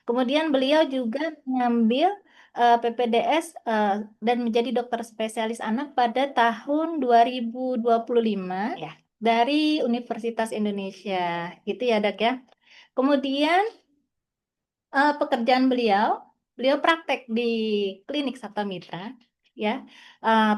Kemudian beliau juga mengambil PPDS dan menjadi dokter spesialis anak pada tahun 2025 Ya. dari Universitas Indonesia, gitu ya Dok ya. Kemudian pekerjaan beliau, beliau praktek di klinik Sabta Mitra, ya,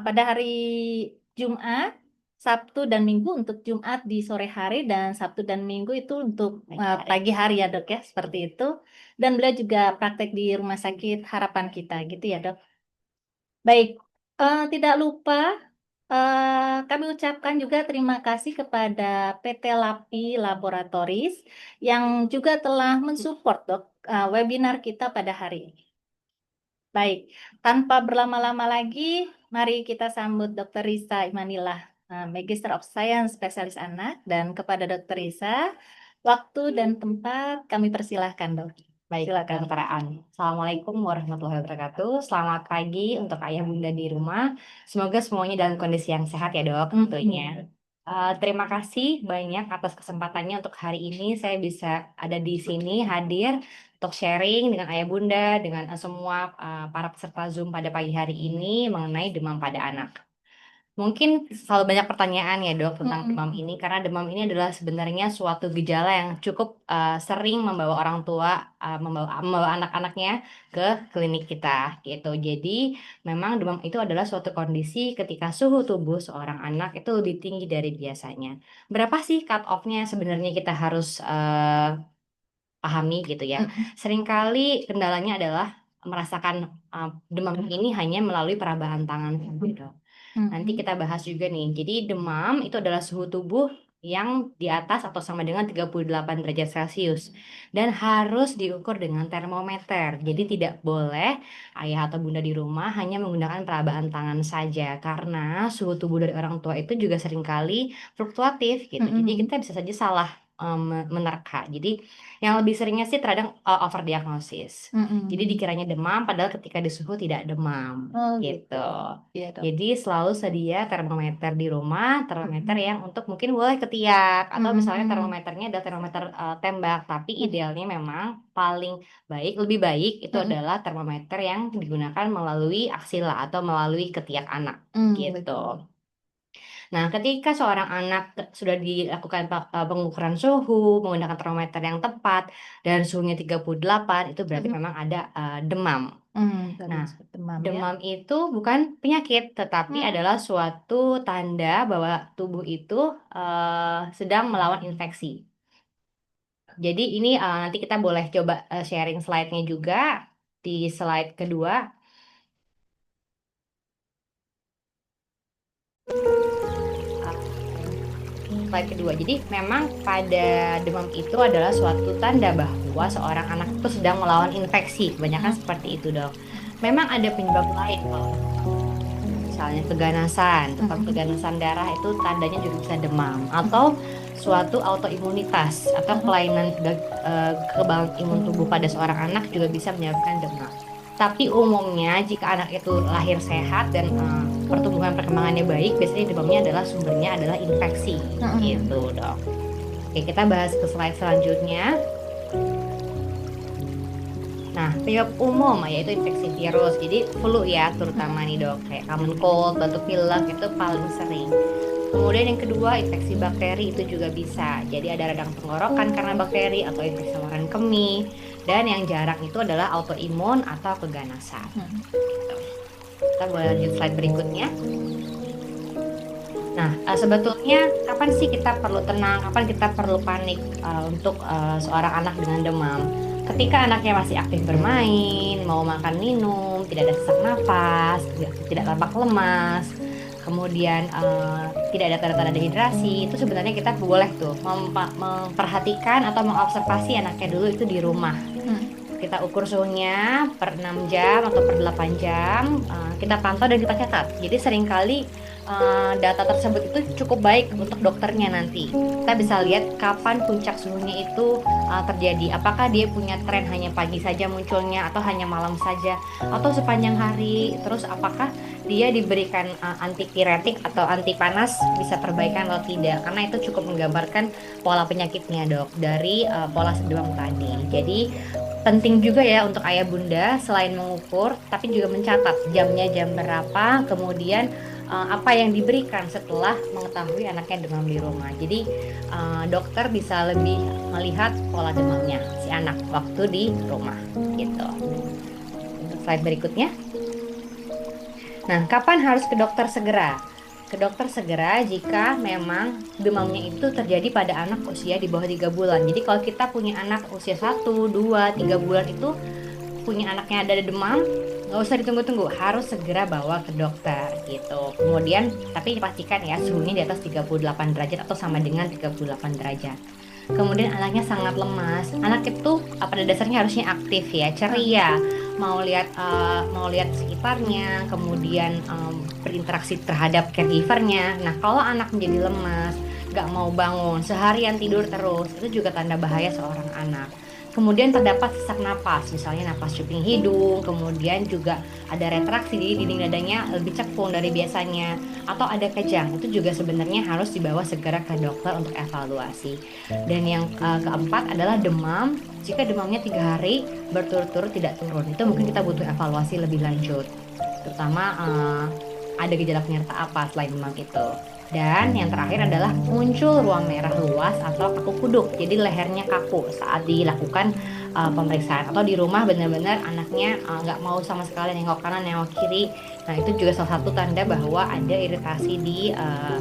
pada hari Jumat, Sabtu dan Minggu untuk Jumat di sore hari dan Sabtu dan Minggu itu untuk pagi hari ya Dok ya, seperti itu. Dan beliau juga praktek di Rumah Sakit Harapan Kita, gitu ya Dok. Baik, tidak lupa kami ucapkan juga terima kasih kepada PT Lapi Laboratories yang juga telah mensupport Dok webinar kita pada hari ini. Baik, tanpa berlama-lama lagi, mari kita sambut Dr. Risa Imanillah, Magister of Science Spesialis Anak, dan kepada Dr. Risa, waktu dan tempat kami persilahkan Dok. Baik, Silakan. Dokter Aan. Assalamualaikum warahmatullahi wabarakatuh. Selamat pagi untuk ayah bunda di rumah. Semoga semuanya dalam kondisi yang sehat ya dok, tentunya. Terima kasih banyak atas kesempatannya untuk hari ini saya bisa ada di sini hadir untuk sharing dengan ayah bunda, dengan semua para peserta Zoom pada pagi hari ini mengenai demam pada anak. Mungkin selalu banyak pertanyaan ya dok tentang demam ini karena demam ini adalah sebenarnya suatu gejala yang cukup sering membawa orang tua membawa anak-anaknya ke klinik kita gitu. Jadi memang demam itu adalah suatu kondisi ketika suhu tubuh seorang anak itu lebih tinggi dari biasanya. Berapa sih cut off-nya sebenarnya kita harus pahami gitu ya. Seringkali kendalanya adalah merasakan demam ini hanya melalui perabahan tangan gitu. Nanti kita bahas juga nih. Jadi demam itu adalah suhu tubuh yang di atas atau sama dengan 38 derajat Celcius dan harus diukur dengan termometer. Jadi tidak boleh ayah atau bunda di rumah hanya menggunakan perabahan tangan saja karena suhu tubuh dari orang tua itu juga seringkali fluktuatif gitu. Jadi kita bisa saja salah menerka. Jadi yang lebih seringnya sih terkadang overdiagnosis. Jadi dikiranya demam padahal ketika di suhu tidak demam Oh gitu. gitu. Iya dok. Jadi selalu sedia termometer di rumah, termometer yang untuk mungkin boleh ketiak atau misalnya termometernya adalah termometer tembak, tapi idealnya memang paling baik, lebih baik itu adalah termometer yang digunakan melalui aksila atau melalui ketiak anak gitu. Betul. Nah, ketika seorang anak sudah dilakukan pengukuran suhu menggunakan termometer yang tepat dan suhunya 38, itu berarti memang ada demam. Nah, Demam ya. demam itu bukan penyakit, tetapi adalah suatu tanda bahwa tubuh itu sedang melawan infeksi. Jadi ini nanti kita boleh coba sharing slide-nya juga di slide kedua. Slide kedua. Jadi memang pada demam itu adalah suatu tanda bahwa seorang anak itu sedang melawan infeksi. Kebanyakan seperti itu, Dok. Memang ada penyebab lain kalau misalnya keganasan, atau keganasan darah itu tandanya juga bisa demam atau suatu autoimunitas atau kelainan kekebalan imun tubuh pada seorang anak juga bisa menyebabkan demam. Tapi umumnya jika anak itu lahir sehat dan pertumbuhan perkembangannya baik, biasanya demamnya adalah sumbernya adalah infeksi, gitu dok. Oke, kita bahas ke slide selanjutnya. Nah, penyebab umum yaitu infeksi virus. Jadi flu ya, terutama nih dok, kayak common cold, batuk pilek itu paling sering. Kemudian yang kedua, infeksi bakteri itu juga bisa. Jadi ada radang tenggorokan karena bakteri atau infeksi saluran kemih. Dan yang jarang itu adalah autoimun atau keganasan. Gitu. Kita boleh lanjut slide berikutnya. Nah, sebetulnya kapan sih kita perlu tenang, kapan kita perlu panik untuk seorang anak dengan demam? Ketika anaknya masih aktif bermain, mau makan minum, tidak ada sesak nafas, tidak tampak lemas, kemudian tidak ada tanda-tanda dehidrasi, itu sebenarnya kita boleh tuh memperhatikan atau mengobservasi anaknya dulu itu di rumah. Kita ukur suhunya per 6 jam atau per 8 jam, kita pantau dan kita catat. Jadi seringkali data tersebut itu cukup baik untuk dokternya nanti. Kita bisa lihat kapan puncak suhunya itu terjadi. Apakah dia punya tren hanya pagi saja munculnya atau hanya malam saja atau sepanjang hari. Terus apakah dia diberikan antipiretik atau anti panas bisa perbaikan atau tidak. Karena itu cukup menggambarkan pola penyakitnya dok dari pola demam tadi. Jadi Penting juga ya untuk ayah bunda selain mengukur, tapi juga mencatat jamnya jam berapa, kemudian apa yang diberikan setelah mengetahui anaknya demam di rumah. Jadi dokter bisa lebih melihat pola demamnya si anak waktu di rumah gitu. Untuk slide berikutnya. Nah, kapan harus ke dokter segera? Ke dokter segera jika memang demamnya itu terjadi pada anak usia di bawah 3 bulan. Jadi kalau kita punya anak usia 1, 2, 3 bulan itu punya anaknya ada demam, nggak usah ditunggu-tunggu, harus segera bawa ke dokter gitu. Kemudian, tapi pastikan ya suhunya di atas 38 derajat atau sama dengan 38 derajat. Kemudian anaknya sangat lemas. Anak itu pada dasarnya harusnya aktif ya, ceria, mau lihat sekitarnya, kemudian berinteraksi terhadap caregivernya. Nah, kalau anak menjadi lemas, nggak mau bangun, seharian tidur terus, itu juga tanda bahaya seorang anak. Kemudian terdapat sesak napas, misalnya napas cuping hidung, kemudian juga ada retraksi di dinding dadanya lebih cekung dari biasanya, atau ada kejang. Itu juga sebenarnya harus dibawa segera ke dokter untuk evaluasi. Dan yang keempat adalah demam. Jika demamnya 3 hari berturut-turut tidak turun, itu mungkin kita butuh evaluasi lebih lanjut. Terutama ada gejala penyerta apa selain demam itu. Dan yang terakhir adalah muncul ruam merah luas atau kaku kuduk. Jadi lehernya kaku saat dilakukan pemeriksaan atau di rumah benar-benar anaknya nggak mau sama sekali nengok kanan, nengok kiri. Nah itu juga salah satu tanda bahwa ada iritasi di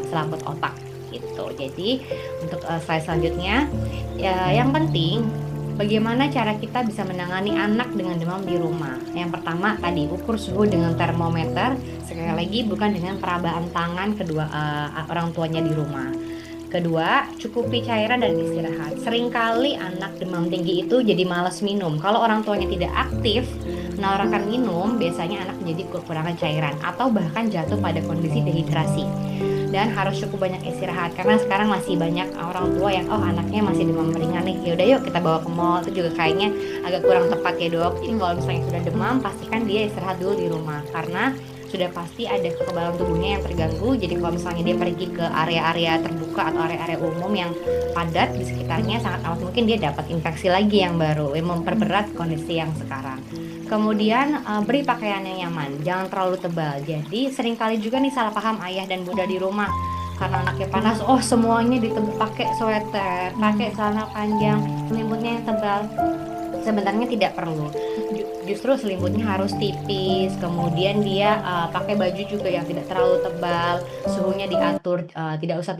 selaput otak gitu. Jadi untuk slide selanjutnya, ya, yang penting bagaimana cara kita bisa menangani anak dengan demam di rumah. Yang pertama tadi ukur suhu dengan termometer. Sekali lagi bukan dengan perabaan tangan kedua orang tuanya di rumah. Kedua, cukupi cairan dan istirahat. Seringkali anak demam tinggi itu jadi malas minum. Kalau orang tuanya tidak aktif menawarkan minum, biasanya anak menjadi kekurangan cairan atau bahkan jatuh pada kondisi dehidrasi. Dan harus cukup banyak istirahat karena sekarang masih banyak orang tua yang anaknya masih demam ringan nih, yaudah yuk kita bawa ke mall. Itu juga kayaknya agak kurang tepat ya dok. Jadi kalau misalnya sudah demam, pastikan dia istirahat dulu di rumah karena sudah pasti ada kekebalan tubuhnya yang terganggu. Jadi kalau misalnya dia pergi ke area-area terbuka atau area-area umum yang padat di sekitarnya, sangat amat mungkin dia dapat infeksi lagi yang baru, yang memperberat kondisi yang sekarang. Kemudian beri pakaian yang nyaman, jangan terlalu tebal. Jadi seringkali juga nih salah paham ayah dan bunda di rumah karena anaknya panas, semuanya pakai sweater, pakai celana panjang, selimutnya yang tebal. Sebenarnya tidak perlu. Justru selimutnya harus tipis. Kemudian dia pakai baju juga yang tidak terlalu tebal. Suhunya diatur, tidak usah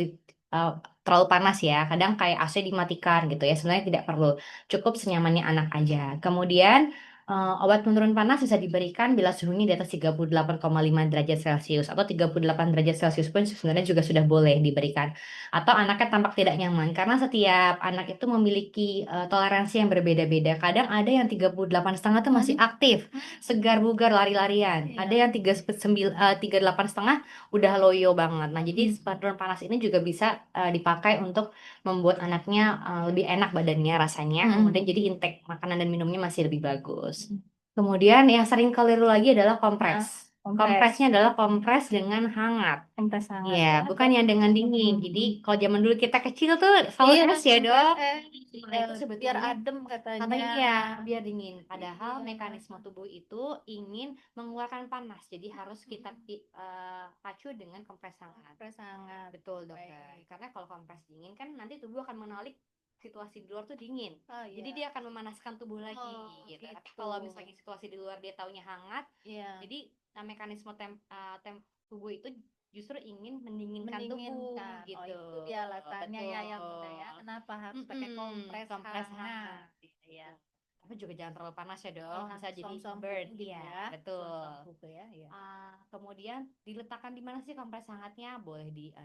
terlalu panas ya. Kadang kayak AC dimatikan gitu ya. Sebenarnya tidak perlu. Cukup senyamannya anak aja. Kemudian obat penurun panas bisa diberikan bila suhunya di atas 38,5 derajat Celcius atau 38 derajat Celcius pun sebenarnya juga sudah boleh diberikan. Atau anaknya tampak tidak nyaman karena setiap anak itu memiliki toleransi yang berbeda-beda. Kadang ada yang 38,5 tuh masih aktif, segar bugar lari-larian. Iya. Ada yang 38,5 udah loyo banget. Nah, jadi penurun panas ini juga bisa dipakai untuk membuat anaknya lebih enak badannya rasanya. Kemudian jadi intake makanan dan minumnya masih lebih bagus. Kemudian yang sering keliru lagi adalah kompres. Kompresnya adalah kompres dengan hangat. Kompres hangat Iya, ya. bukan yang dengan dingin. Jadi kalau zaman dulu kita kecil tuh selalu Iya, es ya dok. kompres Nah itu biar sebetulnya adem katanya. katanya iya biar dingin. Padahal Iya. mekanisme tubuh itu ingin mengeluarkan panas. Jadi harus kita pacu dengan kompres hangat. Kompres hangat. Betul dokter. Baik. Karena kalau kompres dingin kan nanti tubuh akan menolak situasi di luar tuh dingin. Oh, Jadi iya. dia akan memanaskan tubuh lagi gitu. Gitu. Tapi kalau misalnya situasi di luar dia taunya hangat, Iya. jadi mekanisme tubuh itu justru ingin mendinginkan tubuh gitu. Oh, itu dia alasannya ya yang Betul. udah ya. Kenapa harus pakai kompres kompres hangat? hangat. Iya. Tapi juga jangan terlalu panas ya dong, bisa jadi Som-som burn. gitu Iya, ya. betul. Som-som gitu ya. Iya. Kemudian diletakkan di mana sih kompres hangatnya? Boleh di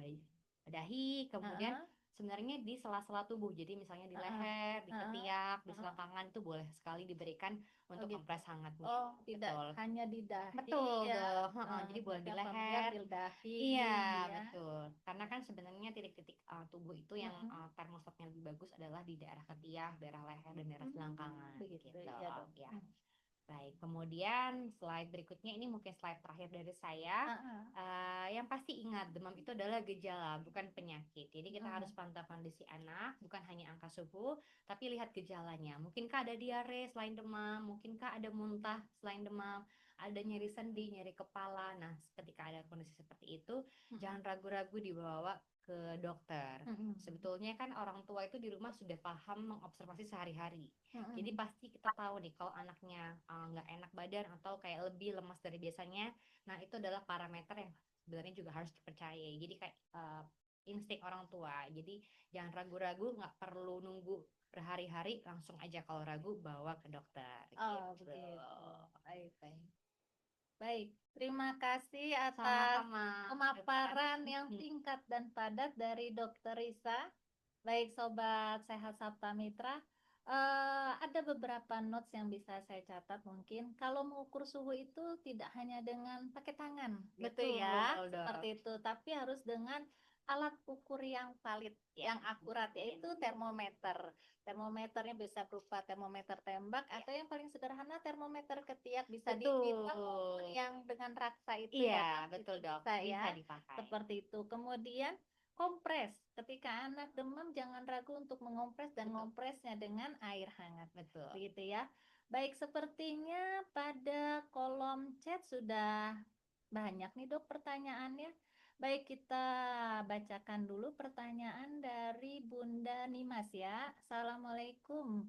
dahi, kemudian sebenarnya di sela-sela tubuh. Jadi misalnya di leher, di ketiak, di selangkangan itu boleh sekali diberikan untuk gitu. kompres hangatnya. Oh, tidak Betul. hanya di dahi Betul, ya. jadi boleh di Yang leher. di dahi. Iya, Ya. betul. Karena kan sebenarnya titik-titik tubuh itu yang termostatnya lebih bagus adalah di daerah ketiak, daerah leher, dan daerah selangkangan. Begitu Gitu. ya dok. Ya. Baik, kemudian slide berikutnya ini mungkin slide terakhir dari saya. Heeh. Yang pasti ingat, demam itu adalah gejala, bukan penyakit. Jadi kita harus Mm. pantau kondisi anak, bukan hanya angka suhu, tapi lihat gejalanya. Mungkinkah ada diare selain demam, mungkinkah ada muntah selain demam, ada nyeri sendi, nyeri kepala. Nah, ketika ada kondisi seperti itu, jangan ragu-ragu dibawa ke dokter. Mm-mm. Sebetulnya kan orang tua itu di rumah sudah paham mengobservasi sehari-hari. Jadi Mm-mm. pasti kita tahu nih kalau anaknya nggak enak badan atau kayak lebih lemas dari biasanya. Nah, itu adalah parameter yang sebenarnya juga harus dipercayai. Jadi kayak insting orang tua. Jadi jangan ragu-ragu, nggak perlu nunggu berhari-hari, langsung aja kalau ragu bawa ke dokter. Oh, Gitu. begitu. Baik, baik. Baik, terima kasih atas Sama-sama. pemaparan yang singkat dan padat dari Dokter Risa. Baik, Sobat Sehat Sabta Mitra, ada beberapa notes yang bisa saya catat mungkin. Kalau mengukur suhu itu tidak hanya dengan pakai tangan, gitu Betul, ya, Dok. seperti itu. Tapi harus dengan alat ukur yang valid, Ya. yang akurat, yaitu termometer. Termometernya bisa berupa termometer tembak atau yang paling sederhana termometer ketiak bisa digital maupun Betul. yang dengan raksa itu Iya, ya, betul, Dok. bisa Bisa ya, dipakai. seperti itu. Kemudian kompres. Ketika anak demam jangan ragu untuk mengompres dan ngompresnya dengan air hangat. Betul. Begitu ya. Baik, sepertinya pada kolom chat sudah banyak nih Dok pertanyaannya. Baik, kita bacakan dulu pertanyaan dari Bunda Nimas ya. Assalamualaikum.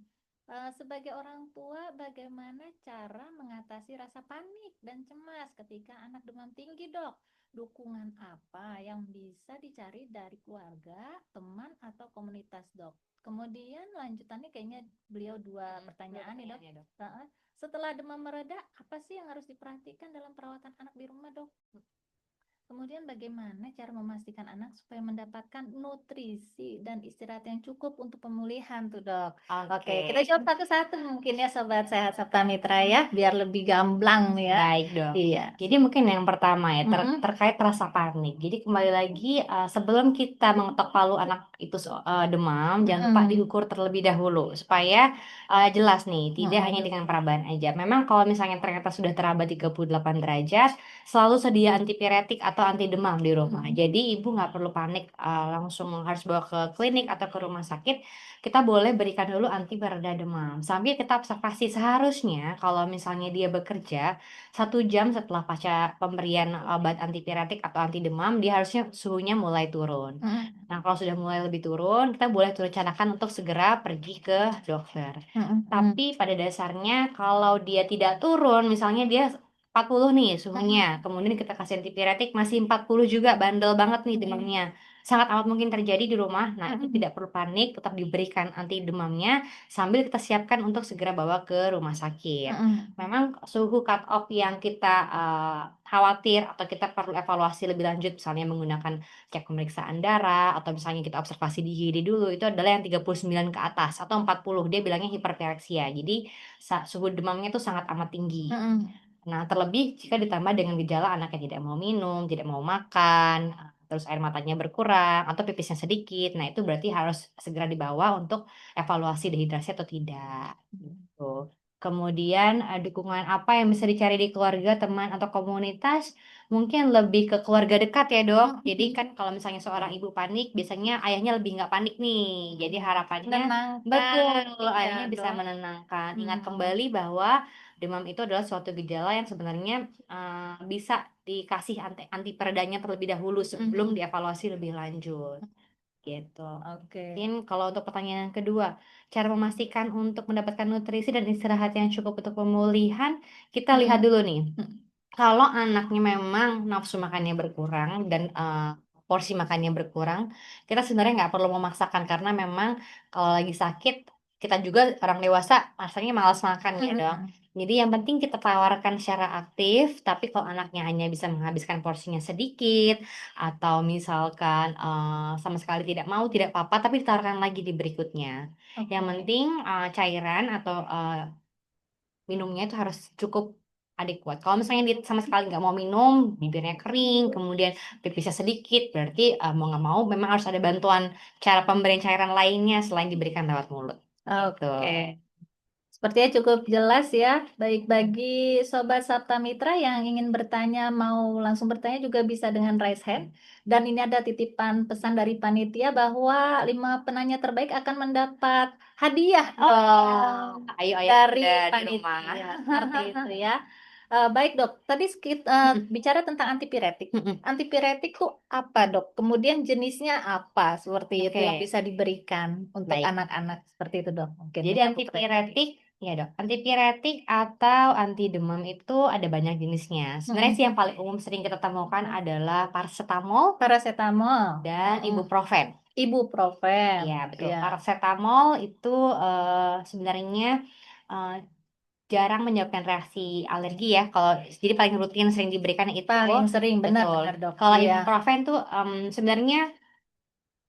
Sebagai orang tua, bagaimana cara mengatasi rasa panik dan cemas ketika anak demam tinggi, Dok? Dukungan apa yang bisa dicari dari keluarga, teman, atau komunitas, Dok? Kemudian lanjutannya kayaknya beliau dua pertanyaan nih, Dok. Ya, Dok. Setelah demam mereda, apa sih yang harus diperhatikan dalam perawatan anak di rumah, Dok? Kemudian bagaimana cara memastikan anak supaya mendapatkan nutrisi dan istirahat yang cukup untuk pemulihan tuh, Dok? Oke, kita jawab satu-satu mungkin ya Sobat Sehat Sabta Mitra ya, biar lebih gamblang ya. Baik, Dok. Iya. Jadi mungkin yang pertama ya Mm-mm. terkait rasa panik. Jadi kembali lagi sebelum kita mengetok palu anak itu demam, jangan lupa diukur terlebih dahulu supaya jelas nih, tidak hanya dengan perabahan aja. Memang kalau misalnya ternyata sudah teraba 38 derajat, selalu sedia antipiretik atau anti demam di rumah. Jadi ibu nggak perlu panik langsung harus bawa ke klinik atau ke rumah sakit. Kita boleh berikan dulu anti pereda demam. Sambil kita observasi seharusnya kalau misalnya dia bekerja 1 jam setelah pasca pemberian obat antipiretik atau anti demam, dia harusnya suhunya mulai turun. Nah, kalau sudah mulai lebih turun, kita boleh rencanakan untuk segera pergi ke dokter. Tapi pada dasarnya kalau dia tidak turun, misalnya dia 40 nih suhunya, kemudian kita kasih antipiretik masih 40 juga, bandel banget nih demamnya. Sangat amat mungkin terjadi di rumah. Nah, itu tidak perlu panik, tetap diberikan anti demamnya sambil kita siapkan untuk segera bawa ke rumah sakit. Memang suhu cut off yang kita khawatir atau kita perlu evaluasi lebih lanjut, misalnya menggunakan cek pemeriksaan darah atau misalnya kita observasi di HIDI dulu, itu adalah yang 39 ke atas atau 40. Dia bilangnya hiperpereksia. Jadi suhu demamnya itu sangat amat tinggi. Nah, terlebih jika ditambah dengan gejala anak yang tidak mau minum, tidak mau makan, terus air matanya berkurang atau pipisnya sedikit. Nah, itu berarti harus segera dibawa untuk evaluasi dehidrasi atau tidak. Gitu. Kemudian dukungan apa yang bisa dicari di keluarga, teman, atau komunitas? Mungkin lebih ke keluarga dekat ya, Dok. Jadi kan kalau misalnya seorang ibu panik, biasanya ayahnya lebih nggak panik nih. Jadi harapannya betul, ayahnya bisa menenangkan. Ingat kembali bahwa demam itu adalah suatu gejala yang sebenarnya bisa dikasih anti peredanya terlebih dahulu sebelum dievaluasi lebih lanjut. Gitu. Mungkin kalau untuk pertanyaan yang kedua, cara memastikan untuk mendapatkan nutrisi dan istirahat yang cukup untuk pemulihan, kita lihat dulu nih. Kalau anaknya memang nafsu makannya berkurang dan porsi makannya berkurang, kita sebenarnya nggak perlu memaksakan karena memang kalau lagi sakit, kita juga orang dewasa rasanya malas makan ya dong. Jadi yang penting kita tawarkan secara aktif, tapi kalau anaknya hanya bisa menghabiskan porsinya sedikit, atau misalkan sama sekali tidak mau, tidak apa-apa, tapi ditawarkan lagi di berikutnya. Yang penting cairan atau minumnya itu harus cukup adekuat. Kalau misalnya dia sama sekali nggak mau minum, bibirnya kering, kemudian pipisnya sedikit, berarti mau nggak mau memang harus ada bantuan cara pemberian cairan lainnya selain diberikan lewat mulut. Gitu. Oke. Sepertinya cukup jelas ya. Baik bagi Sobat Sabta Mitra yang ingin bertanya, mau langsung bertanya juga bisa dengan raise hand. Dan ini ada titipan pesan dari panitia bahwa 5 penanya terbaik akan mendapat hadiah Oh, ayo ayah dari bunda di rumah. panitia. Seperti itu ya. Baik dok, tadi bicara tentang antipiretik. Mm-mm. Antipiretik itu apa dok? Kemudian jenisnya apa? Seperti itu yang Oke, bisa diberikan untuk baik. anak-anak seperti itu dok. Mungkin Jadi ini aku keren. antipiretik, ya dok, antipiretik atau anti demam itu ada banyak jenisnya. Sebenarnya Mm-mm. sih yang paling umum sering kita temukan adalah paracetamol Paracetamol, dan mm-mm. ibuprofen. Ibuprofen, Iya, betul. ya. Paracetamol itu sebenarnya eh, jarang menyebabkan reaksi alergi ya. Kalau jadi paling rutin sering diberikan itu, Paling sering betul. benar-benar dok. Kalau Iya. ibuprofen tuh sebenarnya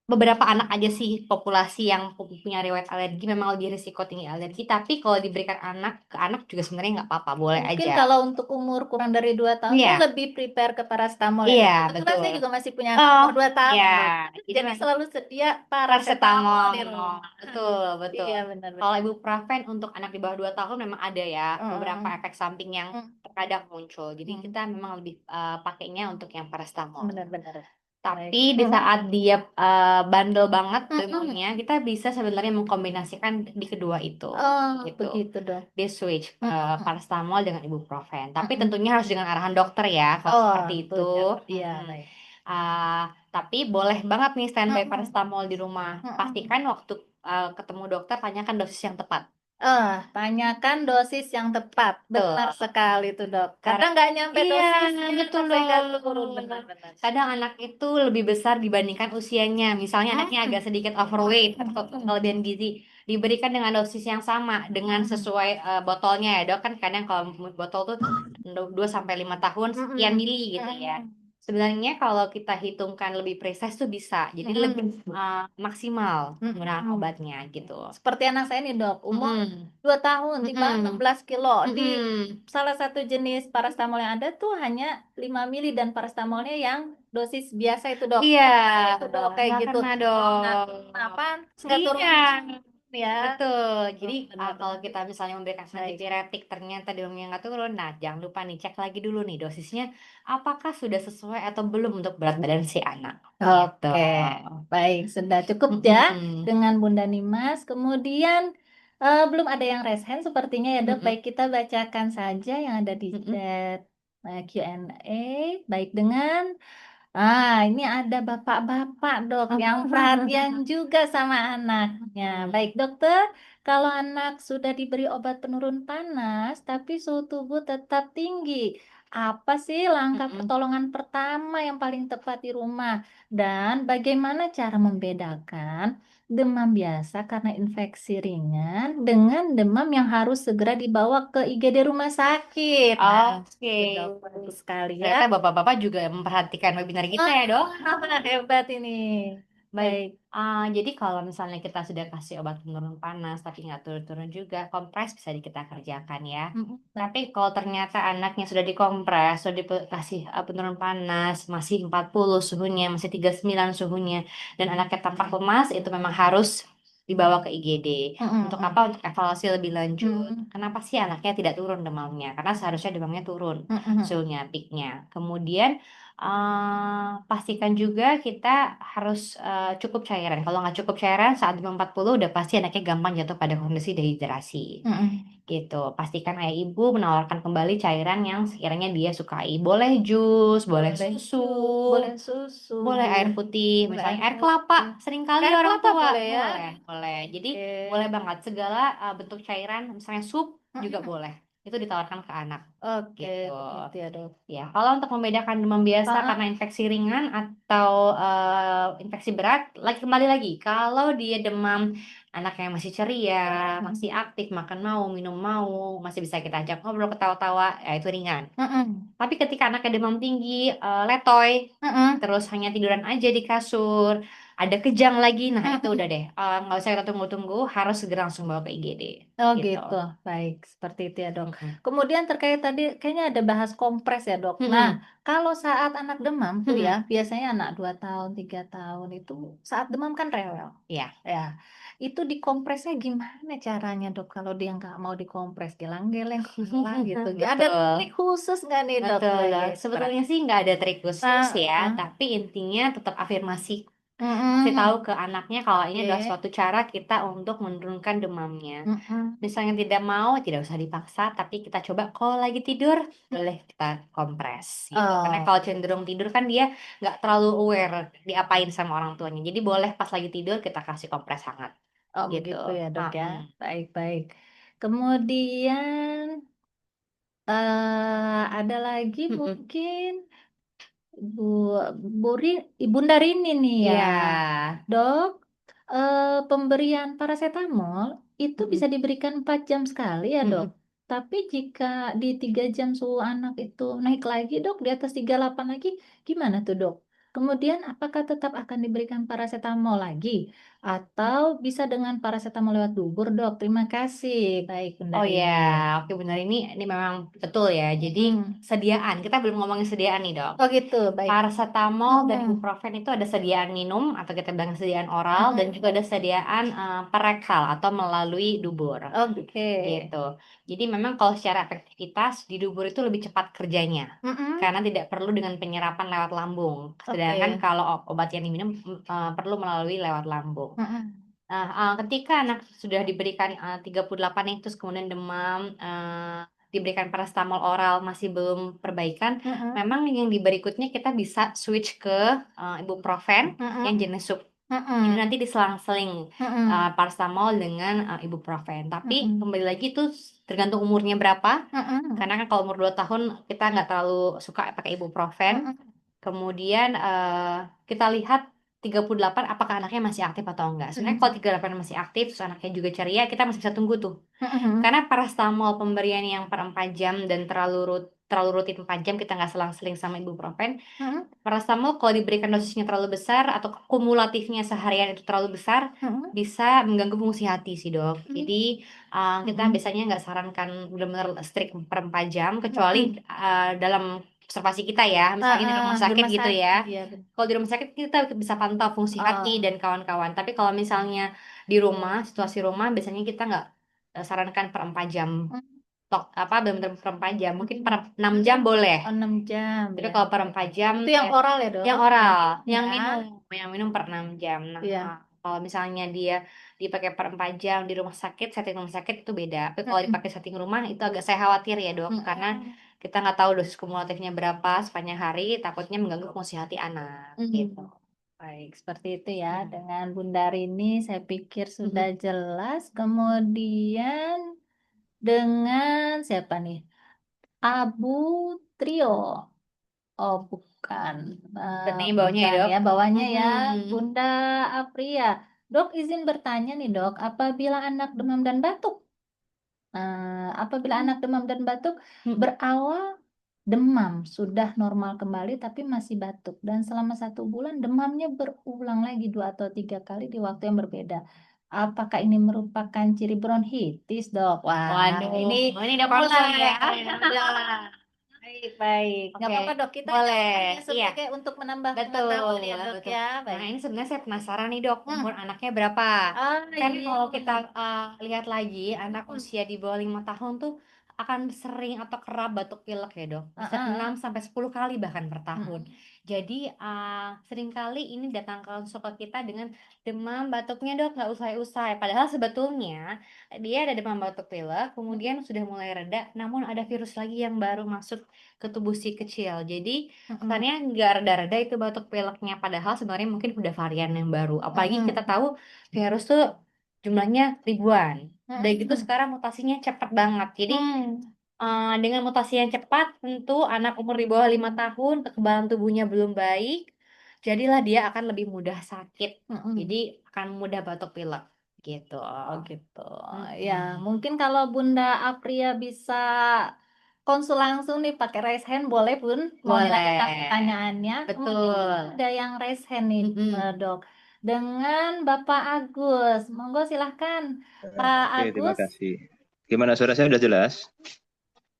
beberapa anak aja sih populasi yang punya riwayat alergi memang lebih risiko tinggi alergi. Tapi kalau diberikan anak ke anak juga sebenarnya nggak apa-apa, boleh Mungkin aja. kalau untuk umur kurang dari 2 tahun tuh Iya, lebih prepare ke paracetamol ya iya dok. Kebetulan betul. saya juga masih punya anak Oh, umur 2 tahun ya. dok. Jadi Jadi selalu sedia paracetamol paracetamol, di rumah. betul, betul. Iya benar-benar. Kalau ibuprofen untuk anak di bawah 2 tahun memang ada ya beberapa Mm-mm. efek samping yang terkadang muncul. Jadi kita Mm-mm. memang lebih pakainya untuk yang paracetamol. Benar-benar. Baik. Tapi di saat dia bandel banget Mm-mm. demamnya, kita bisa sebenarnya mengkombinasikan di kedua itu, Oh, gitu. begitu dok. Dia switch Mm-mm. paracetamol dengan ibuprofen. Tapi Mm-mm. tentunya harus dengan arahan dokter ya, kalau Oh, seperti itu. benar. Iya, Mm-mm. baik. Ah, tapi boleh banget nih standby Mm-mm. paracetamol di rumah. Mm-mm. Pastikan waktu ketemu dokter tanyakan dosis yang tepat. Tanyakan dosis yang tepat. Benar Tuh. sekali itu, Dok. Karena Kadang nggak nyampe iya, dosisnya, betul sampai nggak turun. loh. Benar-benar. Kadang anak itu lebih besar dibandingkan usianya. Misalnya anaknya agak sedikit overweight atau kelebihan gizi, diberikan dengan dosis yang sama dengan sesuai botolnya ya, Dok. Kan kadang kalau botol tuh 2 sampai 5 tahun sekian mili gitu ya. Sebenarnya kalau kita hitungkan lebih precise tuh bisa. Jadi lebih maksimal penggunaan obatnya gitu. Seperti anak saya nih, Dok. Umur Mm-mm. 2 tahun, timbangan Mm-mm. 16 kilo. Di Mm-mm. salah satu jenis paracetamol yang ada tuh hanya 5 mili dan paracetamolnya yang dosis biasa itu, Dok. Iya, Itu, Dok, kayak nggak gitu. kena Oh, nggak dong. apa, nggak turun Iya, ya. betul. Jadi Benar. kalau kita misalnya memberikan Baik. antipiretik ternyata demamnya nggak turun, nah jangan lupa nih cek lagi dulu nih dosisnya apakah sudah sesuai atau belum untuk berat badan si anak. Gitu. Oke, baik, sudah cukup ya Mm-mm. dengan Bunda Nimas. Kemudian belum ada yang raise hand sepertinya ya dok. Mm-mm. Baik, kita bacakan saja yang ada di Mm-mm. chat Q&A. Baik dengan, ini ada bapak-bapak dok yang perhatian juga sama anaknya. Baik dokter, kalau anak sudah diberi obat penurun panas tapi suhu tubuh tetap tinggi, apa sih langkah Mm-mm. pertolongan pertama yang paling tepat di rumah? Dan bagaimana cara membedakan demam biasa karena infeksi ringan dengan demam yang harus segera dibawa ke IGD rumah sakit? Nah, Oke. itu dok, bagus sekali ya. Ternyata bapak-bapak juga memperhatikan webinar kita ya, Dok. Hebat ini. Baik, Baik. jadi kalau misalnya kita sudah kasih obat penurun panas tapi nggak turun-turun juga, kompres bisa kita kerjakan ya. Mm-mm. Tapi kalau ternyata anaknya sudah dikompres, sudah dikasih penurun panas, masih 40 suhunya, masih 39 suhunya, dan anaknya tampak lemas, itu memang harus dibawa ke IGD. Untuk Mm-mm. apa? Untuk evaluasi lebih lanjut. Mm-mm. Kenapa sih anaknya tidak turun demamnya? Karena seharusnya demamnya turun, Mm-mm. suhunya, peaknya. Kemudian pastikan juga kita harus cukup cairan. Kalau nggak cukup cairan saat demam 40 udah pasti anaknya gampang jatuh pada kondisi dehidrasi. Mm-mm. Gitu. Pastikan ayah ibu menawarkan kembali cairan yang sekiranya dia sukai. Boleh jus, boleh susu, Boleh susu. boleh air putih, Boleh misalnya air air kelapa. putih. Seringkali Air orang kelapa tua boleh ya? boleh, boleh. Jadi boleh Oke. banget segala bentuk cairan, misalnya sup juga Mm-mm. boleh. Itu ditawarkan ke anak Oke, gitu. begitu ya dok. Ya, kalau untuk membedakan demam biasa Ah, karena infeksi ringan atau infeksi berat, kembali lagi. Kalau dia demam, anak yang masih ceria, masih aktif, makan mau, minum mau, masih bisa kita ajak ngobrol, ketawa-tawa, ya itu ringan. Mm-mm. Tapi ketika anaknya demam tinggi, letoy, Mm-mm. terus hanya tiduran aja di kasur, ada kejang lagi, nah itu Mm-mm. udah deh, nggak usah kita tunggu-tunggu, harus segera langsung bawa ke IGD Oh gitu. gitu, baik seperti itu ya dok. Mm-mm. Kemudian terkait tadi kayaknya ada bahas kompres ya dok. Nah, Mm-mm. kalau saat anak demam tuh ya, Mm-mm. biasanya anak 2 tahun, 3 tahun itu saat demam kan rewel. Ya, Ya, itu dikompresnya gimana caranya dok? Kalau dia nggak mau dikompres, gelang-geleng lah gitu. Ada trik betul. khusus nggak nih dok? Betul, Wih, Dok. keren. Sebetulnya sih nggak ada trik khusus Ah, ya, ah. tapi intinya tetap afirmasi. Kasih tahu Mm-mm. ke anaknya kalau ini adalah Oke. suatu cara kita untuk menurunkan demamnya. Mm-mm. Misalnya tidak mau, tidak usah dipaksa, tapi kita coba kalau lagi tidur, boleh kita kompres gitu. Karena Oh, kalau cenderung tidur kan dia nggak terlalu aware diapain sama orang tuanya. Jadi boleh pas lagi tidur kita kasih kompres hangat oh gitu. begitu ya dok ya. Mm-mm. Baik-baik. Kemudian ada lagi Mm-mm. mungkin Bu Bunda Rini nih ya, Iya. dok. Pemberian paracetamol itu Mm-mm. bisa diberikan 4 jam sekali ya dok. Mm-mm. Tapi jika di 3 jam suhu anak itu naik lagi dok, di atas 38 lagi, gimana tuh dok? Kemudian apakah tetap akan diberikan paracetamol lagi? Atau bisa dengan paracetamol lewat dubur dok? Terima kasih. Baik Bunda Oh ya, Rini. oke benar ini memang betul ya. Jadi Mm-mm. sediaan, kita belum ngomongin sediaan nih dok. Oh gitu, baik. Paracetamol dan Mm-mm. ibuprofen itu ada sediaan minum atau kita bilang sediaan oral dan Mm-mm. juga ada sediaan perektal atau melalui dubur Oke. gitu. Jadi memang kalau secara efektivitas di dubur itu lebih cepat kerjanya Mm-mm. karena tidak perlu dengan penyerapan lewat lambung. Sedangkan Oke. kalau obat yang diminum perlu melalui lewat lambung. Mm-mm. Nah, ketika anak sudah diberikan 38 nih, terus kemudian demam, diberikan paracetamol oral masih belum perbaikan, Mm-mm. memang yang di berikutnya kita bisa switch ke ibuprofen yang Mm-mm. jenis sub. Jadi Mm-mm. nanti diselang-seling Mm-mm. paracetamol dengan ibuprofen. Tapi Mm-mm. kembali lagi itu tergantung umurnya berapa. Mm-mm. Karena kan kalau umur 2 tahun kita nggak terlalu suka pakai ibuprofen. Mm-mm. Kemudian kita lihat 38 apakah anaknya masih aktif atau enggak. Sebenarnya kalau Mm-mm. 38 masih aktif, terus anaknya juga ceria, kita masih bisa tunggu tuh. Mm-mm. Karena paracetamol pemberian yang per 4 jam dan terlalu rutin 4 jam kita nggak selang-seling sama ibuprofen. Mm-mm. Paracetamol kalau diberikan dosisnya terlalu besar atau kumulatifnya seharian itu terlalu besar, Mm-mm. bisa mengganggu fungsi hati sih dok. Jadi kita Mm-mm. biasanya nggak sarankan benar-benar strict per 4 jam, kecuali Mm-mm. dalam observasi kita ya, misalnya di rumah Di sakit rumah gitu ya. sakit ya. Kalau di rumah sakit kita bisa pantau fungsi hati Oh. dan kawan-kawan. Tapi kalau misalnya di rumah, situasi rumah, biasanya kita nggak sarankan per 4 jam. Tok, apa benar-benar per 4 jam. Mungkin per Mm-mm. 6 jam boleh. Oh, 6 jam Tapi ya. kalau per 4 jam, Itu yang oral ya dok? yang Yang oral, minum yang ya. minum per 6 jam. Nah, Iya. kalau misalnya dia dipakai per 4 jam di rumah sakit, setting rumah sakit itu beda. Tapi kalau Mm-mm. dipakai setting rumah itu agak saya khawatir ya dok, karena Mm-mm. kita nggak tahu dosis kumulatifnya berapa sepanjang hari, takutnya mengganggu fungsi hati anak gitu. Mm. Baik, seperti itu ya. Hmm. Dengan Bunda Rini, saya pikir sudah Mhm. jelas. Kemudian dengan siapa nih? Abu Trio. Oh, bukan. Berarti bawahnya ya Bukan dok. ya, bawahnya ya. Mhm. Bunda Apria. Dok, izin bertanya nih, Dok. Apabila anak demam dan batuk, apabila anak demam dan batuk Mhm. berawal demam sudah normal kembali tapi masih batuk dan selama 1 bulan demamnya berulang lagi 2 atau 3 kali di waktu yang berbeda. Apakah ini merupakan ciri bronkitis, Dok? Wah, Waduh, ini ini udah mulai. concern ya. Udah. Baik, baik. Nggak Oke, apa-apa, Dok. Kita boleh. hanya Iya, sebagai untuk menambah betul, pengetahuan ya, Dok betul. ya. Nah, Baik. ini sebenarnya saya penasaran nih dok, Hmm. umur anaknya berapa? Kan Iya. kalau kita lihat lagi, anak Hmm. usia di bawah 5 tahun tuh akan sering atau kerap batuk pilek ya dok. Bisa 6 Ah. sampai 10 kali bahkan per tahun. Hmm. Jadi seringkali ini datang ke konsul ke kita dengan demam batuknya dok nggak usai-usai. Padahal sebetulnya dia ada demam batuk pilek, kemudian sudah mulai reda, namun ada virus lagi yang baru masuk ke tubuh si kecil. Jadi Hmm. kesannya nggak reda-reda itu batuk pileknya, padahal sebenarnya mungkin udah varian yang baru. Apalagi kita Hmm. tahu virus tuh jumlahnya ribuan. Udah gitu Hmm. sekarang mutasinya cepat banget. Jadi Hmm. dengan mutasi yang cepat, tentu anak umur di bawah 5 tahun kekebalan tubuhnya belum baik, jadilah dia akan lebih mudah sakit. Jadi Hmm. akan mudah batuk pilek gitu. Oh gitu. Ya, Mm-mm. mungkin kalau Bunda Apria bisa konsul langsung nih pakai raise hand boleh Bun? Mau Boleh, menanyakan pertanyaannya. Kemudian ini betul. ada yang raise hand nih, Mm-mm. Dok. dengan Bapak Agus. Monggo silahkan, Pak Oke, terima Agus, kasih. Gimana suara saya udah jelas?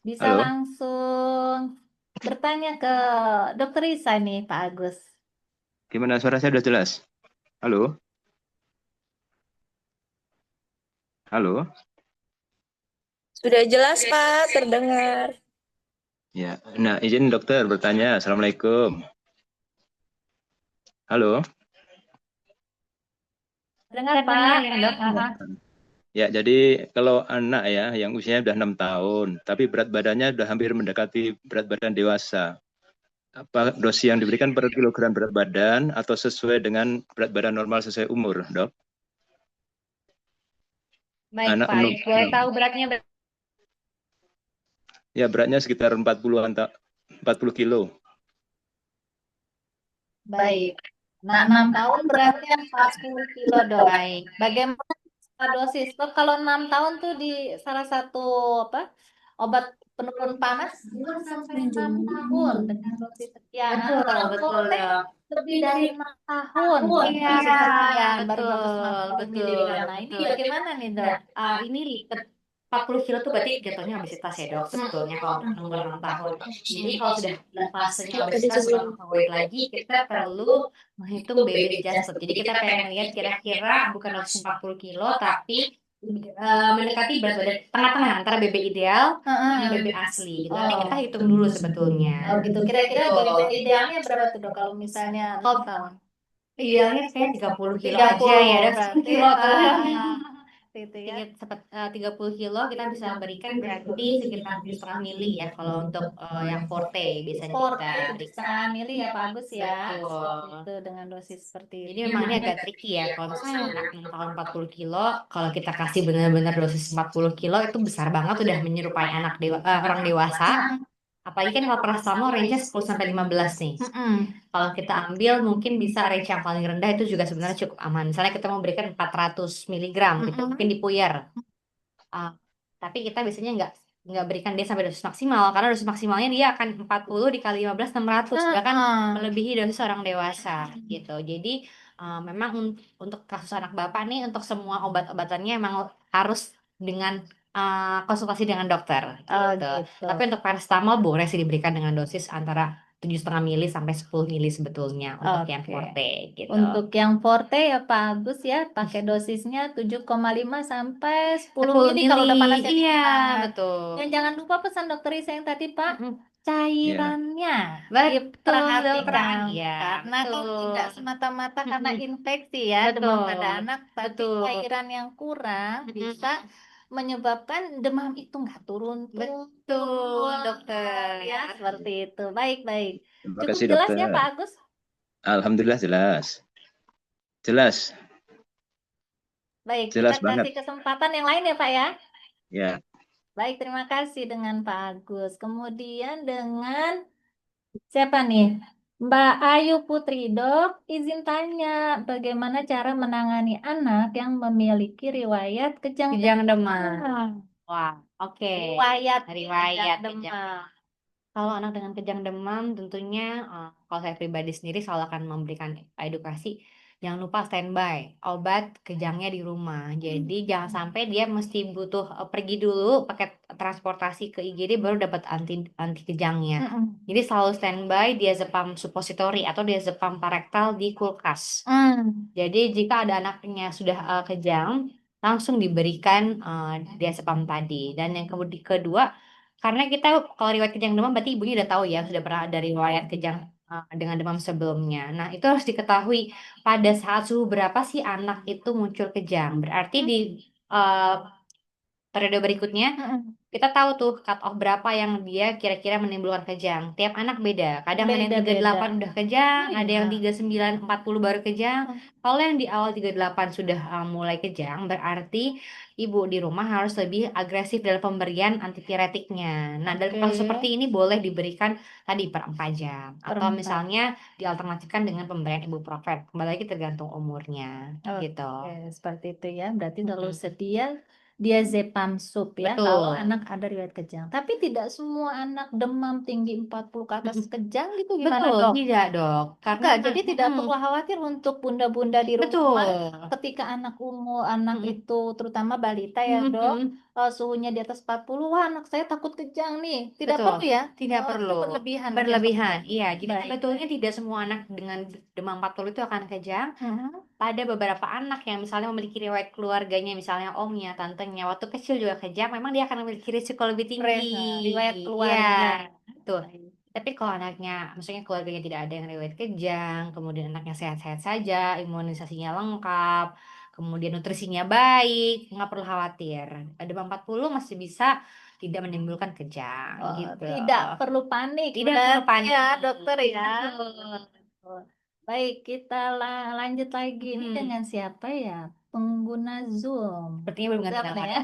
bisa Halo, langsung bertanya ke Dokter Isa nih, Pak Agus. gimana suara saya udah jelas? Halo, halo. Sudah jelas, Pak, terdengar. Ya, nah izin dokter bertanya. Assalamualaikum. Halo. Dengar, Saya Pak. dengar ya, Dok. Ya, jadi kalau anak ya yang usianya udah 6 tahun, tapi berat badannya udah hampir mendekati berat badan dewasa. Apa dosis yang diberikan per kilogram berat badan atau sesuai dengan berat badan normal sesuai umur, dok? Baik, Anak Pak. Boleh tahu beratnya ya beratnya sekitar 40 kilo. Baik. Nah, 6 tahun beratnya 40 kilo, Dok. baik. Bagaimana dosis? Dok, kalau 6 tahun tuh di salah satu obat penurun panas 2 sampai 6 tahun dengan dosis sekian. Nah, Betul, kalau betul, Voltec Dok. lebih dari 6 tahun dengan Iya, dosis sekian baru betul, 250 betul, miligram. Nah, ini betul. bagaimana nih, Dok? Ini 40 kilo tuh berarti jatuhnya obesitas ya, Dok, sebetulnya kalau umur 6 tahun. Jadi kalau sudah fasenya obesitas bukan overweight lagi, kita perlu menghitung baby adjusted. Jadi kita pengen lihat kira-kira bukan 140 kilo, tapi mendekati berat badan tengah-tengah antara BB ideal dengan BB asli. Gitu. Nanti kita hitung dulu sebetulnya. Oh gitu. Kira-kira BB idealnya berapa tuh, Dok, kalau misalnya 6 tahun? Idealnya kayak 30 kilo 30 aja ya, Dok. 10 berarti kilo tuh. itu ya. 30 kilo kita bisa berikan berarti sekitar 7,5 mili ya kalau untuk yang forte biasanya Forte kita 7,5 mili ya, Pak Agus ya. Betul. Itu dengan dosis seperti Jadi itu. memang ini agak tricky ya kalau misalnya anak 6 tahun 40 kilo, kalau kita kasih benar-benar dosis 40 kilo itu besar banget udah menyerupai orang dewasa. Apalagi kan kalau paracetamol range-nya 10 sampai 15 nih. Kalau kita ambil mungkin bisa range yang paling rendah itu juga sebenarnya cukup aman. Misalnya kita mau berikan 400 miligram gitu, mungkin dipuyer. Tapi kita biasanya nggak berikan dia sampai dosis maksimal karena dosis maksimalnya dia akan 40 dikali 15 600 bahkan melebihi dosis orang dewasa gitu. Jadi memang untuk kasus anak bapak nih untuk semua obat-obatannya emang harus dengan konsultasi dengan dokter gitu. Gitu. Tapi untuk paracetamol boleh sih diberikan dengan dosis antara 7,5 mili sampai 10 mili sebetulnya untuk yang forte gitu. Untuk yang forte ya Pak Agus ya, pakai dosisnya 7,5 sampai 10 mili kalau udah panasnya Iya, tinggi. betul. Dan jangan lupa pesan dokter Isa yang tadi Pak, cairannya Betul, diperhatikan ya, karena kan betul. tidak semata-mata karena infeksi ya demam pada anak, tapi betul. cairan yang kurang bisa menyebabkan demam itu nggak turun. Betul, dokter. Ya, seperti itu. Baik, baik. Terima Cukup kasih, jelas dokter. ya Pak Agus? Alhamdulillah jelas. Jelas. Baik, Jelas kita banget. kasih kesempatan yang lain ya Pak ya. Ya. Baik, terima kasih dengan Pak Agus. Kemudian dengan siapa nih? Mbak Ayu Putri, Dok, izin tanya bagaimana cara menangani anak yang memiliki riwayat kejang demam? Wah, oke. Riwayat Riwayat kejang demam. Kalau anak dengan kejang demam, tentunya kalau saya pribadi sendiri selalu akan memberikan edukasi. Jangan lupa standby obat kejangnya di rumah. Jadi jangan sampai dia mesti butuh pergi dulu pakai transportasi ke IGD baru dapat anti kejangnya. Jadi selalu standby diazepam suppository atau diazepam parektal di kulkas. Jadi jika ada anaknya sudah kejang, langsung diberikan diazepam tadi. Dan yang kedua, karena kita kalau riwayat kejang demam berarti ibunya udah tahu ya sudah pernah ada riwayat kejang dengan demam sebelumnya. Nah, itu harus diketahui pada saat suhu berapa sih anak itu muncul kejang. Berarti di periode berikutnya kita tahu tuh cut off berapa yang dia kira-kira menimbulkan kejang. Tiap anak beda. Kadang ada yang 38 udah kejang, ada yang 39 40 baru kejang. Kalau yang di awal 38 sudah mulai kejang, berarti ibu di rumah harus lebih agresif dalam pemberian antipiretiknya. Nah, dalam kasus seperti ini boleh diberikan tadi per 4 jam atau misalnya dialternatifkan dengan pemberian ibuprofen. Kembali lagi tergantung umurnya gitu. Seperti itu ya. Berarti selalu sedia diazepam sub ya kalau Betul. anak ada riwayat kejang. Tapi tidak semua anak demam tinggi 40 ke atas Mm-mm. kejang gitu gimana Betul, dok? tidak dok. Karena Enggak, jadi tidak perlu khawatir untuk bunda-bunda di rumah betul. ketika anak Mm-mm. itu terutama balita ya dok, Mm-mm. suhunya di atas 40, wah anak saya takut kejang nih. Tidak Betul, perlu ya? tidak Oh, itu perlu. berlebihan mungkin Berlebihan, dokter. iya. Jadi Baik. sebetulnya tidak semua anak dengan demam 40 itu akan kejang. Mhm. Pada beberapa anak yang misalnya memiliki riwayat keluarganya, misalnya omnya, tantenya, waktu kecil juga kejang, memang dia akan memiliki risiko lebih tinggi. Riwayat Iya, keluarga. betul. Tapi kalau anaknya, maksudnya keluarganya tidak ada yang riwayat kejang, kemudian anaknya sehat-sehat saja, imunisasinya lengkap, kemudian nutrisinya baik, nggak perlu khawatir. Demam 40 masih bisa tidak menimbulkan kejang Oh, gitu. tidak perlu panik Tidak perlu berarti panik. ya dokter ya. Betul. Oh, baik, kita lanjut lagi. Ini Hmm. dengan siapa ya? Pengguna Zoom. Sepertinya belum ganti Siapa nama. nih ya?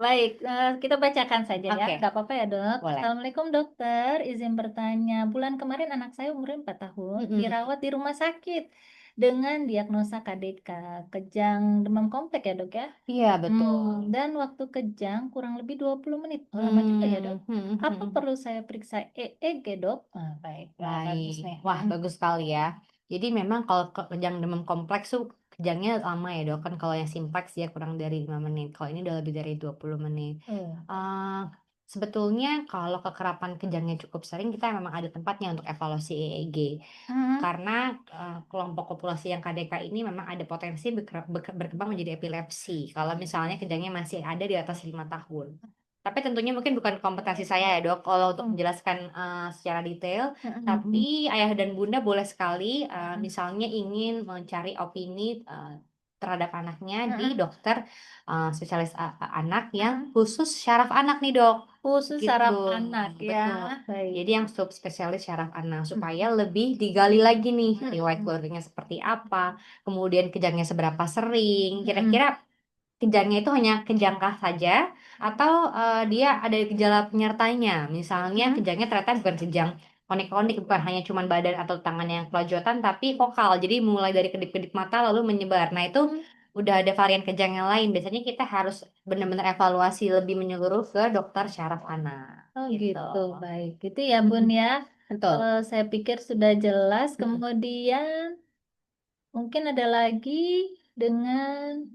Baik, kita bacakan saja ya. Oke, Nggak apa-apa ya dok. boleh. Assalamualaikum dokter, izin bertanya. Bulan kemarin anak saya umurnya 4 tahun, Mm-mm. dirawat di rumah sakit dengan diagnosa KDK, kejang demam kompleks ya dok ya? Iya, betul. Dan waktu kejang kurang lebih 20 menit. Lama juga ya dok. Apa perlu saya periksa EEG dok? Baik, wah, bagus Baik. nih. Wah, bagus sekali ya. Jadi memang kalau kejang demam kompleks tuh kejangnya lama ya dok. Kan kalau yang simplex dia kurang dari 5 menit. Kalau ini udah lebih dari 20 menit. Eh, Eh, sebetulnya kalau kekerapan kejangnya cukup sering, kita memang ada tempatnya untuk evaluasi EEG. hmm, Karena kelompok populasi yang KDK ini memang ada potensi berkembang menjadi epilepsi. Kalau misalnya kejangnya masih ada di atas 5 tahun. Tapi tentunya mungkin bukan kompetensi saya ya dok, kalau untuk menjelaskan secara detail. Tapi ayah dan bunda boleh sekali misalnya ingin mencari opini terhadap anaknya di dokter spesialis anak yang khusus syaraf anak nih dok. khusus Gitu, saraf anak ya. betul. Baik. Jadi yang subspesialis syaraf anak supaya lebih digali lagi nih riwayat keluarganya seperti apa, kemudian kejangnya seberapa sering, kira-kira kejangnya itu hanya kejangkah saja atau dia ada gejala penyertanya. Misalnya kejangnya ternyata bukan kejang konik-konik, bukan hanya cuman badan atau tangan yang kelojotan tapi vokal. Jadi mulai dari kedip-kedip mata lalu menyebar. Nah, itu udah ada varian kejang yang lain. Biasanya kita harus benar-benar evaluasi lebih menyeluruh ke dokter syaraf anak. Oh Gitu. gitu, baik. Gitu ya Bun ya. Betul. Saya pikir sudah jelas. Kemudian mungkin ada lagi dengan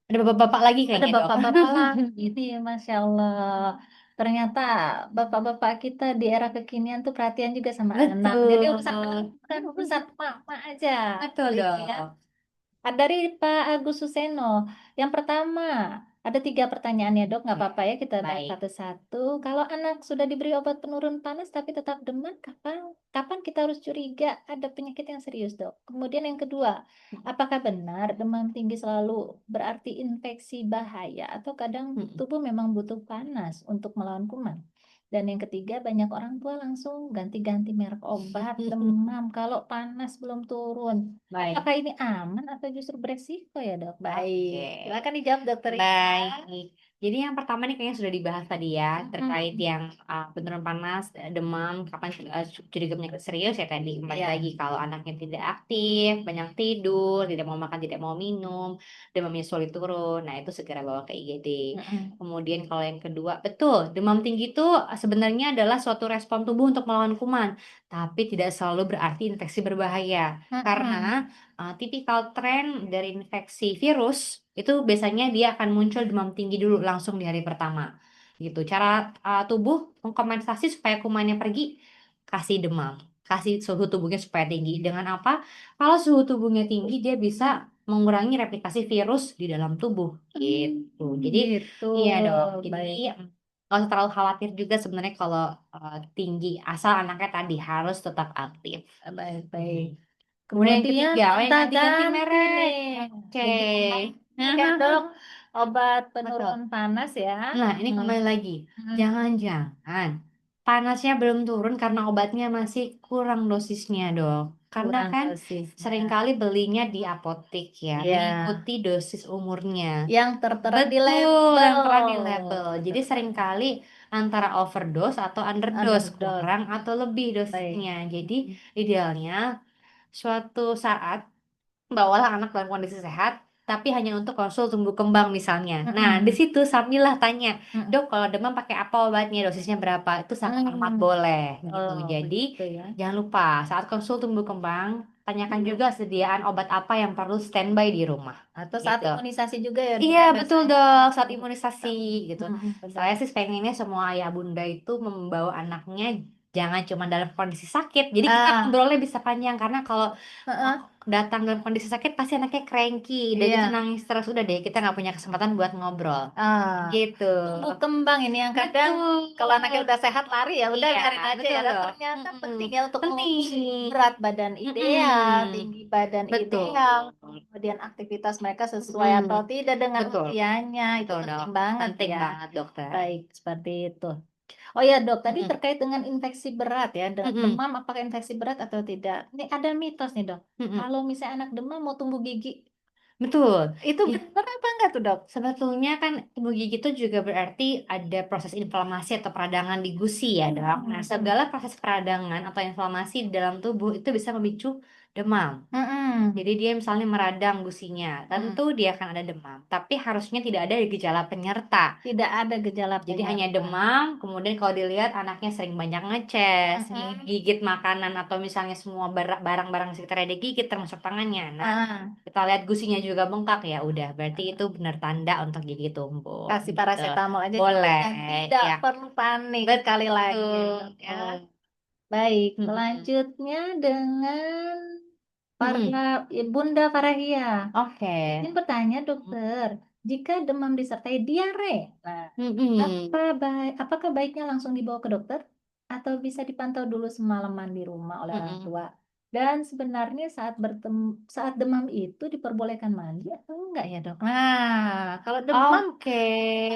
Ada bapak-bapak lagi ada kayaknya, Dok. bapak-bapak lagi nih, Masya Allah. Ternyata bapak-bapak kita di era kekinian tuh perhatian juga sama anak. Jadi urusan anak Betul. bukan urusan mama aja. Betul, Gitu Dok. ya. Dari Pak Agus Suseno. Yang pertama, ada 3 pertanyaan ya dok, nggak apa-apa ya kita bahas Baik. satu-satu. Kalau anak sudah diberi obat penurun panas tapi tetap demam, kapan kapan kita harus curiga ada penyakit yang serius dok? Kemudian yang kedua, apakah benar demam tinggi selalu berarti infeksi bahaya atau kadang tubuh memang butuh panas untuk melawan kuman? Dan yang ketiga, banyak orang tua langsung ganti-ganti merek obat demam kalau panas belum turun. Baik. Apakah ini aman atau justru beresiko ya dok? Baik, Oke. silakan dijawab dokter. Baik. Jadi yang pertama nih kayaknya sudah dibahas tadi ya terkait yang penurunan panas, demam, kapan curiga penyakit serius ya tadi kembali Iya. lagi kalau anaknya tidak aktif, banyak tidur, tidak mau makan, tidak mau minum, demamnya sulit turun, nah itu segera bawa ke IGD. Kemudian kalau yang kedua, betul, demam tinggi itu sebenarnya adalah suatu respon tubuh untuk melawan kuman, tapi tidak selalu berarti infeksi berbahaya. Karena tipikal tren dari infeksi virus itu biasanya dia akan muncul demam tinggi dulu langsung di hari pertama gitu. Cara tubuh mengkompensasi supaya kumannya pergi, kasih demam, kasih suhu tubuhnya supaya tinggi. Dengan apa? Kalau suhu tubuhnya tinggi dia bisa mengurangi replikasi virus di dalam tubuh gitu. Jadi Gitu. iya dok. Jadi Baik. nggak usah terlalu khawatir juga sebenarnya kalau tinggi, asal anaknya tadi harus tetap aktif. Baik, baik. Kemudian yang Kemudian ketiga, oh yang kita ganti-ganti ganti merek. nih. Oke. Ya dok, obat penurun panas ya. Nah, ini kembali lagi. Jangan-jangan panasnya belum turun karena obatnya masih kurang dosisnya, dok. Karena Kurang kan dosisnya. seringkali belinya di apotek ya, Iya. mengikuti dosis umurnya. Yang tertera di Betul, label. yang terang di label. Jadi seringkali antara overdose atau underdose, Underdose. kurang atau lebih dosisnya. Jadi idealnya suatu saat bawalah anak dalam kondisi sehat, tapi hanya untuk konsul tumbuh kembang misalnya. Nah, di situ sambilah tanya, dok kalau demam pakai apa obatnya, dosisnya berapa? Itu sangat amat boleh gitu. Oh, Jadi begitu ya. jangan lupa saat konsul tumbuh kembang, tanyakan juga sediaan obat apa yang perlu standby di rumah. Atau saat Gitu. imunisasi juga ya, Dok, Iya ya, betul biasanya. dok, saat imunisasi gitu. Benar. Saya sih pengennya semua ayah bunda itu membawa anaknya jangan cuma dalam kondisi sakit. Jadi kita Ah, ngobrolnya bisa panjang karena kalau heeh. datang dalam kondisi sakit pasti anaknya cranky dan Iya. itu nangis terus udah deh kita nggak punya kesempatan buat ngobrol. Ah, Gitu. tumbuh kembang ini yang kadang kalau anaknya Betul. udah sehat lari ya udah Iya, biarin aja betul ya. Dan dong. ternyata Mm-mm. penting ya untuk Penting. berat badan ideal, Mm-mm. tinggi badan Betul. ideal, kemudian aktivitas mereka sesuai atau Mm. tidak dengan Betul. usianya itu Betul penting dok. banget Penting ya. banget dokter. Baik, seperti itu. Oh ya dok, tadi Mm-mm. terkait dengan infeksi berat ya, Mm-mm. demam apakah infeksi berat atau tidak? Ini ada mitos nih dok. Mm-mm. Kalau misalnya anak demam mau tumbuh gigi, Betul. itu Ya, benar apa enggak tuh dok? sebetulnya kan tumbuh gigi itu juga berarti ada proses inflamasi atau peradangan di gusi ya dok. Nah, segala proses peradangan atau inflamasi di dalam tubuh itu bisa memicu demam. Mm-mm. Jadi dia misalnya meradang gusinya, Mm-mm. tentu dia akan ada demam. Tapi harusnya tidak ada gejala penyerta. Tidak ada gejala Jadi hanya penyerta. demam, kemudian kalau dilihat anaknya sering banyak ngeces, Mm-mm. gigit makanan atau misalnya semua barang-barang sekitarnya digigit termasuk tangannya. Nah, Ah, kita lihat gusinya juga bengkak ya, udah berarti itu benar tanda untuk gigi tumbuh kasih gitu. paracetamol aja Boleh, dan tidak ya. perlu panik sekali lagi Betul. dok ya. Baik, Mm-mm. selanjutnya dengan Mm-mm. Bunda Farahia. Oke. Ini bertanya dokter, jika demam disertai diare, nah, Mm-mm. apakah baiknya langsung dibawa ke dokter atau bisa dipantau dulu semalaman di rumah oleh orang Mm-mm. tua? Dan sebenarnya saat demam itu diperbolehkan mandi atau enggak ya dok? Nah, kalau demam Oke.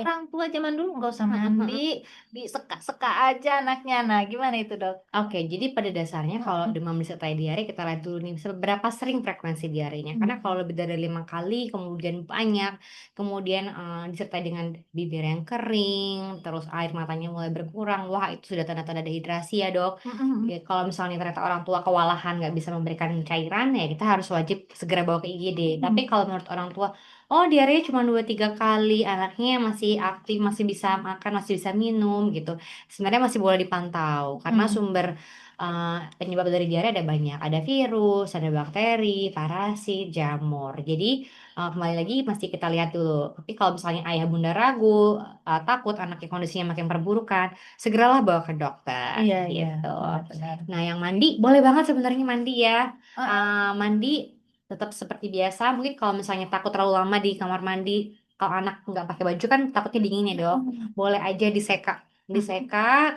orang tua zaman dulu nggak usah mandi, diseka-seka aja anaknya. Nah, gimana itu dok? Oke, jadi pada dasarnya kalau demam disertai diare kita lihat dulu nih seberapa sering frekuensi diarenya. Karena kalau lebih dari 5 kali, kemudian banyak, kemudian disertai dengan bibir yang kering, terus air matanya mulai berkurang, wah itu sudah tanda-tanda dehidrasi ya dok. Ya, kalau misalnya ternyata orang tua kewalahan nggak bisa memberikan cairan, ya kita harus wajib segera bawa ke IGD. Tapi kalau menurut orang tua, oh diare cuma 2-3 kali, anaknya masih aktif, masih bisa makan, masih bisa minum gitu sebenarnya masih boleh dipantau karena sumber penyebab dari diare ada banyak, ada virus, ada bakteri, parasit, jamur. Jadi kembali lagi mesti kita lihat dulu. Tapi kalau misalnya ayah bunda ragu, takut anaknya kondisinya makin perburukan, segeralah bawa ke dokter Iya, iya, gitu. benar-benar. Nah, yang mandi boleh banget sebenarnya mandi ya. Ah, Mandi tetap seperti biasa. Mungkin kalau misalnya takut terlalu lama di kamar mandi, kalau anak nggak pakai baju kan takutnya dingin ya dok. Boleh aja diseka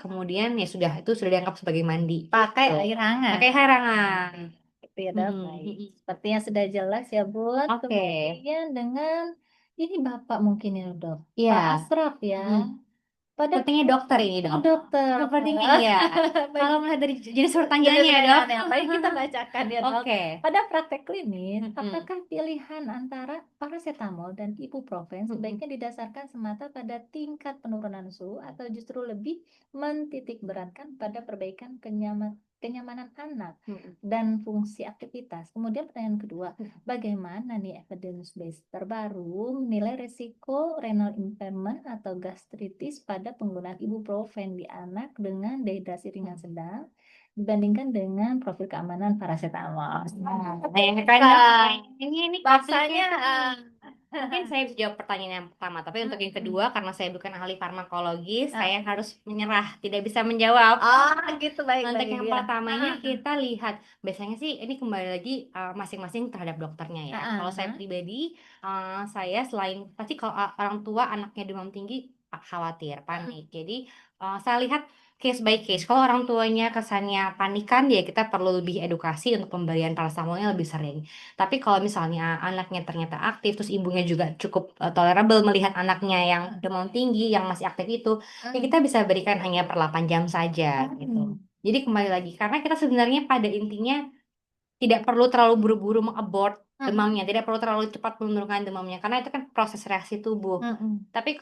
kemudian ya sudah itu sudah dianggap sebagai mandi pakai tuh air hangat. pakai air hangat. Itu ya dok. Baik. Sepertinya sudah jelas ya Bun. Oke. Kemudian dengan ini Bapak mungkin ya dok. Iya. Pak Asraf ya. Pada Sepertinya dokter ini dok. dokter. Sepertinya iya. Baik. Kalau melihat dari jenis pertanyaannya Jenis ya dok. pertanyaan yang baik kita bacakan ya dok. Oke. Pada praktek klinis, Mm-mm. apakah pilihan antara paracetamol dan ibuprofen sebaiknya didasarkan semata pada tingkat penurunan suhu atau justru lebih mentitik beratkan pada perbaikan kenyamanan anak dan fungsi aktivitas. Kemudian pertanyaan kedua, bagaimana nih evidence base terbaru menilai risiko renal impairment atau gastritis pada penggunaan ibuprofen di anak dengan dehidrasi ringan sedang dibandingkan dengan profil keamanan paracetamol. Ini Bahasanya mungkin saya bisa jawab pertanyaan yang pertama, tapi untuk yang kedua karena saya bukan ahli farmakologi, saya harus menyerah, tidak bisa menjawab. gitu baik Untuk baik yang ya. pertamanya kita lihat, biasanya sih ini kembali lagi masing-masing terhadap dokternya ya. Kalau saya pribadi, saya selain pasti kalau orang tua anaknya demam tinggi khawatir, panik. Jadi saya lihat case by case. Kalau orang tuanya kesannya panikan, ya kita perlu lebih edukasi untuk pemberian paracetamolnya lebih sering. Tapi kalau misalnya anaknya ternyata aktif, terus ibunya juga cukup tolerable melihat anaknya yang demam tinggi, yang masih aktif itu, ya kita bisa berikan hanya per 8 jam saja gitu. Jadi kembali lagi, karena kita sebenarnya pada intinya tidak perlu terlalu buru-buru mengabort demamnya, tidak perlu terlalu cepat menurunkan demamnya, karena itu kan proses reaksi tubuh. Tapi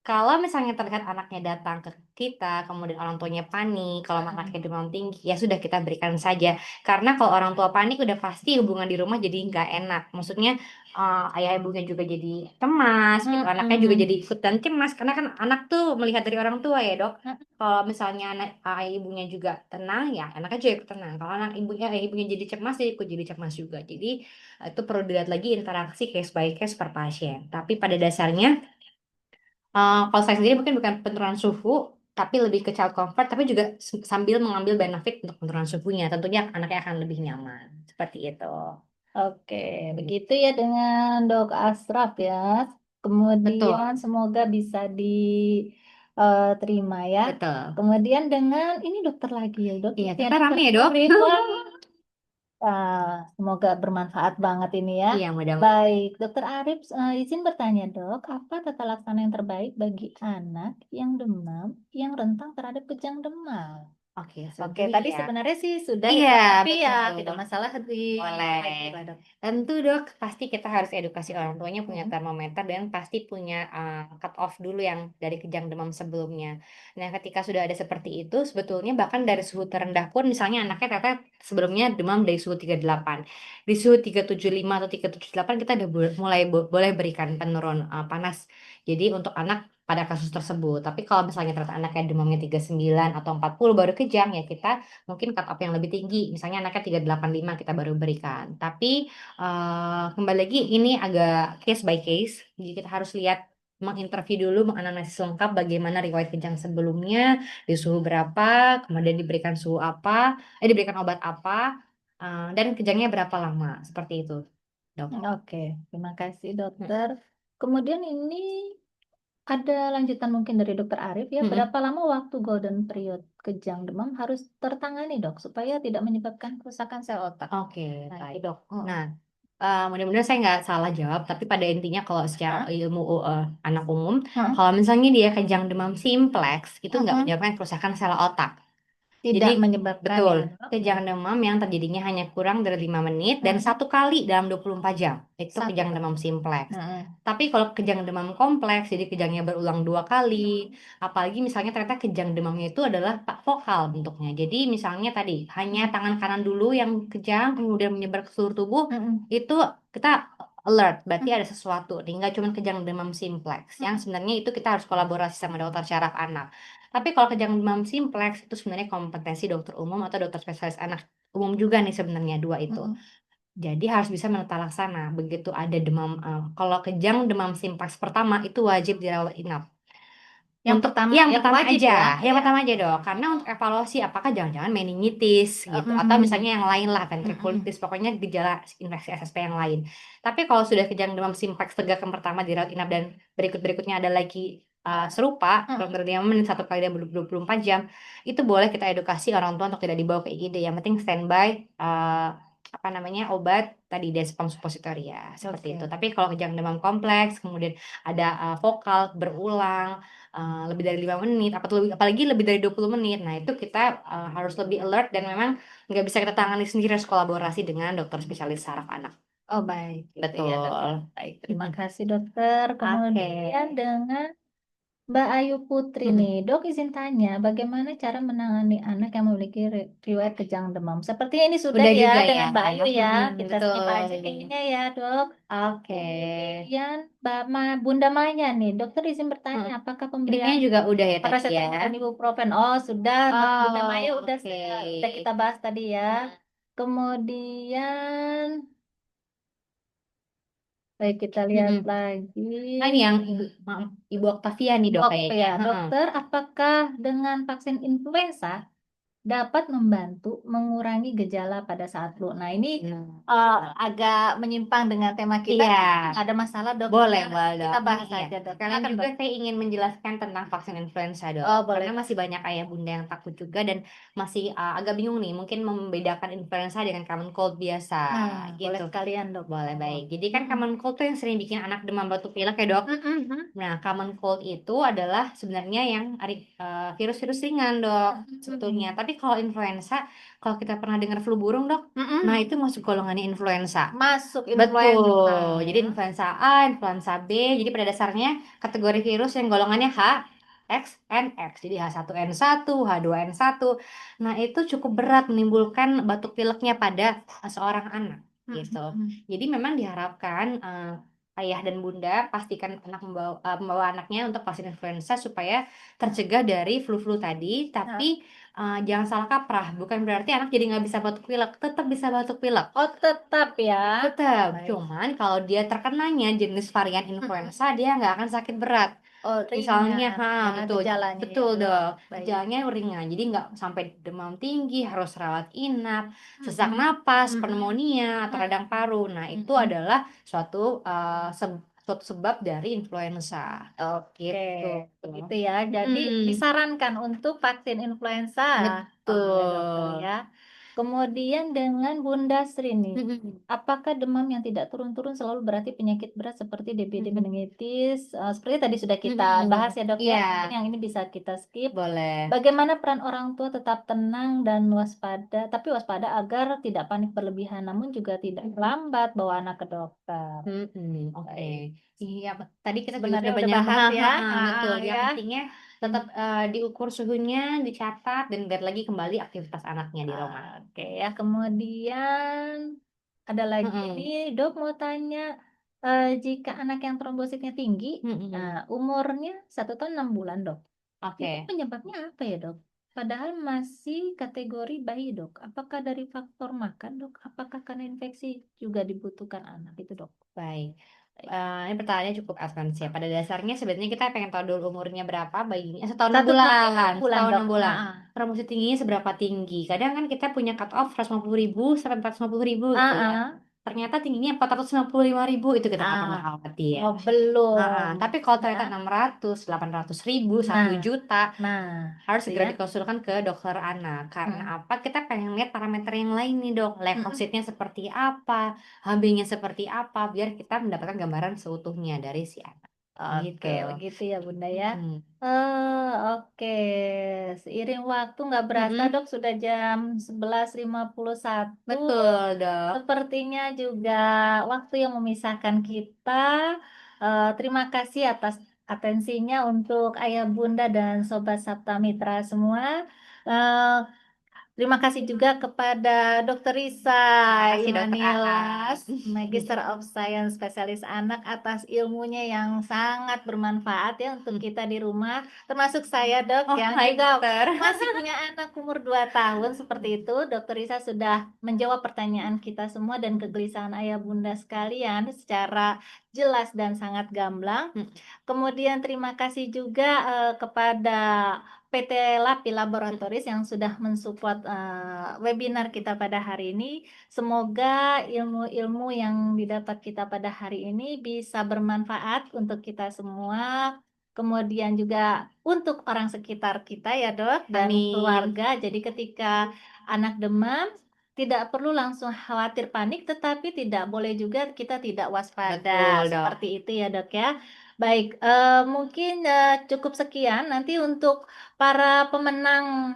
Kalau misalnya terlihat anaknya datang ke kita, kemudian orang tuanya panik, kalau anaknya demam tinggi, ya sudah kita berikan saja. Karena kalau orang tua panik udah pasti hubungan di rumah jadi nggak enak. Maksudnya ayah ibunya juga jadi cemas, gitu. Anaknya juga jadi ikutan cemas. Karena kan anak tuh melihat dari orang tua ya dok. Kalau misalnya ayah ibunya juga tenang, ya anaknya juga ikut tenang. Kalau ayah ibunya jadi cemas, dia ikut jadi cemas juga. Jadi itu perlu dilihat lagi interaksi case by case per pasien. Tapi pada dasarnya kalau saya sendiri mungkin bukan penurunan suhu, tapi lebih ke child comfort, tapi juga sambil mengambil benefit untuk penurunan suhunya. Tentunya anaknya akan lebih nyaman. Seperti itu. Oke, begitu ya dengan Dok Asraf ya. Betul, Kemudian semoga bisa diterima ya. betul. Kemudian dengan ini dokter lagi ya dok. Iya, Ya kita dokter rame ya dok. Arif. Wah, semoga bermanfaat banget ini ya. Iya, mudah-mudahan. Baik, dokter Arif izin bertanya dok, apa tata laksana yang terbaik bagi anak yang demam yang rentan terhadap kejang demam? Oke, Oke, sebetulnya tadi ya. sebenarnya sih sudah ya, Iya, tapi ya betul. tidak masalah di Boleh. lah, dok. Tentu dok, pasti kita harus edukasi orang tuanya punya Mm-mm. termometer dan pasti punya cut off dulu yang dari kejang demam sebelumnya. Nah, ketika sudah ada seperti itu, sebetulnya bahkan dari suhu terendah pun, misalnya anaknya ternyata sebelumnya demam dari suhu 38, di suhu 375 atau 378 kita udah mulai boleh berikan penurun panas. Jadi untuk anak pada kasus tersebut. Tapi kalau misalnya ternyata anaknya demamnya 39 atau 40 baru kejang, ya kita mungkin cut off yang lebih tinggi, misalnya anaknya 385 kita baru berikan. Tapi kembali lagi ini agak case by case, jadi kita harus lihat menginterview dulu, menganalisis lengkap bagaimana riwayat kejang sebelumnya, di suhu berapa, kemudian diberikan suhu apa, diberikan obat apa, dan kejangnya berapa lama, seperti itu, dok. Oke, terima kasih dokter. Kemudian ini ada lanjutan mungkin dari dokter Arif ya, Mm-mm. berapa lama waktu golden period kejang demam harus tertangani dok, supaya tidak menyebabkan kerusakan sel otak? Oke, Nah, baik. itu dok. Nah, mudah-mudahan saya nggak salah jawab, tapi pada intinya kalau secara Hah? ilmu anak umum, Hah? kalau misalnya dia kejang demam simplex, itu nggak Mm-mm. menyebabkan kerusakan sel otak. Jadi, Tidak menyebabkan betul, ya dok? kejang demam yang terjadinya hanya kurang dari 5 menit dan Mm-mm. satu kali dalam 24 jam. Itu Satu kejang kali. demam simplex. Mm-mm. Tapi kalau kejang demam kompleks, jadi kejangnya berulang 2 kali, apalagi misalnya ternyata kejang demamnya itu adalah tak vokal bentuknya. Jadi misalnya tadi, hanya tangan kanan dulu yang kejang, kemudian menyebar ke seluruh tubuh, Mm-mm. itu kita alert, berarti ada sesuatu. Nih, nggak cuma kejang demam simplex, yang sebenarnya itu kita harus kolaborasi sama dokter syaraf anak. Tapi kalau kejang demam simplex itu sebenarnya kompetensi dokter umum atau dokter spesialis anak umum juga nih sebenarnya dua itu. Mm-mm. Jadi harus bisa menata laksana. Begitu ada demam, kalau kejang demam simplex pertama itu wajib dirawat inap. Yang Untuk pertama, yang yang pertama wajib aja, ya. yang Ya. pertama aja dong. Karena untuk evaluasi apakah jangan-jangan meningitis gitu, atau misalnya yang lain lah, Mm-mm. ventriculitis, pokoknya gejala infeksi SSP yang lain. Tapi kalau sudah kejang demam simplex tegak yang pertama dirawat inap dan berikutnya ada lagi serupa, kurang dari 5 menit satu kali dalam 24 jam, itu boleh kita edukasi orang tua untuk tidak dibawa ke IGD. Yang penting standby apa namanya obat tadi despam suppositoria seperti Oke. itu. Tapi kalau kejang demam kompleks, kemudian ada vokal berulang lebih dari 5 menit, apalagi lebih dari 20 menit. Nah, itu kita harus lebih alert dan memang nggak bisa kita tangani sendiri, harus kolaborasi dengan dokter spesialis saraf anak. Oh baik, gitu ya dok. Betul. Baik, terima kasih dokter. Oke. Kemudian dengan Mbak Ayu Putri Mm-mm. nih, dok izin tanya, bagaimana cara menangani anak yang memiliki riwayat kejang demam? Seperti ini sudah Udah ya juga ya. dengan Mbak Ayu ya, kita skip Betul. aja kayaknya ya dok. Oke. Kemudian Bunda Maya nih, dokter izin bertanya, Mm. apakah Ini pemberian kayaknya juga udah ya tadi ya. paracetamol dan ibuprofen? Oh sudah, Bunda Maya Oh, udah oke. udah kita bahas tadi ya. Kemudian, baik kita lihat Mm-mm. lagi. Nah, ini yang Ibu Octavia nih dok Oke kayaknya. ya, dokter, apakah dengan vaksin influenza dapat membantu mengurangi gejala pada saat flu? Nah, ini Nah, agak menyimpang dengan tema kita. iya. Ada masalah, dok? Boleh, Ya, boleh kita dok. bahas Iya. saja, dok. Kalian Silakan, juga dok. saya ingin menjelaskan tentang vaksin influenza dok. Oh, boleh. Karena masih banyak ayah bunda yang takut juga dan masih agak bingung nih, mungkin membedakan influenza dengan common cold biasa Nah, boleh gitu. sekalian, dok. Boleh, baik. Jadi kan Mm-mm. common cold tuh yang sering bikin anak demam batuk pilek ya dok. Mm-mm. Nah, common cold itu adalah sebenarnya yang virus-virus ringan dok sebetulnya. Tapi Tapi kalau influenza, kalau kita pernah dengar flu burung, Dok, nah itu masuk golongannya influenza. Masuk influenza. Betul. Jadi influenza A, influenza B. Jadi pada dasarnya kategori virus yang golongannya H, X, N, X. Jadi H1N1, H2N1. Nah, itu cukup berat menimbulkan batuk pileknya pada seorang anak gitu. Jadi memang diharapkan ayah dan bunda pastikan membawa anaknya untuk vaksin influenza supaya tercegah dari flu-flu tadi. Tapi jangan salah kaprah, bukan berarti anak jadi nggak bisa batuk pilek, tetap bisa batuk pilek. Oh, tetap ya. Tetap, Baik. cuman kalau dia terkenanya jenis varian influenza, dia nggak akan sakit berat. Oh, Misalnya, ringan ya, betul, gejalanya ya, betul Dok. dong. Baik. Gejalanya ringan, jadi nggak sampai demam tinggi, harus rawat inap, sesak napas, pneumonia, atau radang paru. Nah, itu adalah suatu sebab dari influenza. Oke, Gitu. gitu ya. Jadi disarankan untuk vaksin influenza. Betul. Oke, dokter ya. Kemudian dengan Bunda Sri nih, apakah demam yang tidak turun-turun selalu berarti penyakit berat seperti DBD meningitis? Seperti tadi sudah kita bahas ya, Dok ya. Iya. Mungkin yang ini bisa kita skip. Boleh. Bagaimana peran orang tua tetap tenang dan waspada, tapi waspada agar tidak panik berlebihan, namun juga tidak lambat bawa anak ke dokter. Oke. Iya, tadi kita juga Sebenarnya sudah udah banyak bahas ya. betul. Yang Ya. pentingnya tetap diukur suhunya, dicatat, dan lihat lagi kembali aktivitas anaknya di rumah. Oke ya, kemudian ada lagi nih, Dok mau tanya, jika anak yang trombositnya tinggi, umurnya 1 tahun 6 bulan, Dok. Oke. Itu penyebabnya apa ya, Dok? Padahal masih kategori bayi, Dok. Apakah dari faktor makan, Dok? Apakah karena infeksi juga dibutuhkan anak itu, Dok? Baik. Ini pertanyaannya cukup advance ya. Pada dasarnya sebenarnya kita pengen tahu dulu umurnya berapa bayinya. 1 tahun 6 1 tahun bulan. 6 bulan, 1 tahun 6 Dok. bulan. Trombositnya tingginya seberapa tinggi? Kadang kan kita punya cut off 150.000 sampai 450.000 gitu ya. Ternyata tingginya 495.000, itu kita nggak perlu khawatir. Oh, belum. Tapi kalau ternyata 600, 800.000, 1 juta, harus segera dikonsulkan ke dokter anak. Karena apa? Kita pengen lihat parameter yang lain nih, Dok. Leukositnya seperti apa, HB-nya seperti apa, biar kita mendapatkan gambaran seutuhnya dari si anak. Oke, Gitu. begitu ya Bunda ya. Oke, seiring waktu nggak berasa Dok sudah jam 11.51. Betul, Dok. Sepertinya juga waktu yang memisahkan kita. Terima kasih atas atensinya untuk Ayah Bunda dan Sobat Sabta Mitra semua. Terima kasih juga kepada Dr. Risa Terima kasih, Dr. Imanilas, Aan. Magister of Science spesialis anak atas ilmunya yang sangat bermanfaat ya untuk kita di rumah, termasuk saya, Dok, yang juga masih punya anak umur 2 tahun seperti itu. Dr. Risa sudah menjawab pertanyaan kita semua dan kegelisahan ayah bunda sekalian secara jelas dan sangat gamblang. Kemudian terima kasih juga kepada PT Lapi Laboratories yang sudah mensupport webinar kita pada hari ini. Semoga ilmu-ilmu yang didapat kita pada hari ini bisa bermanfaat untuk kita semua. Kemudian juga untuk orang sekitar kita ya, Dok, dan keluarga. Jadi ketika anak demam, tidak perlu langsung khawatir panik, tetapi tidak boleh juga kita tidak waspada. Betul, Dok. Seperti itu ya, Dok ya. Baik, mungkin cukup sekian. Nanti untuk para pemenang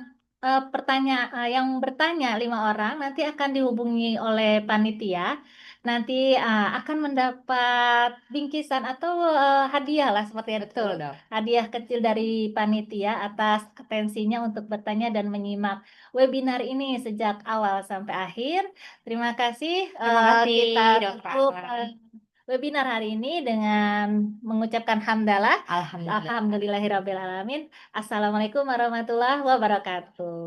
yang bertanya 5 orang nanti akan dihubungi oleh panitia. Nanti akan mendapat bingkisan atau hadiah lah seperti itu. Betul, Dok. Hadiah kecil dari panitia atas atensinya untuk bertanya dan menyimak webinar ini sejak awal sampai akhir. Terima kasih. Terima kasih, Kita Dr. tutup Aan. webinar hari ini dengan mengucapkan hamdalah. Alhamdulillah. Alhamdulillahirrabbilalamin. Assalamualaikum warahmatullahi wabarakatuh.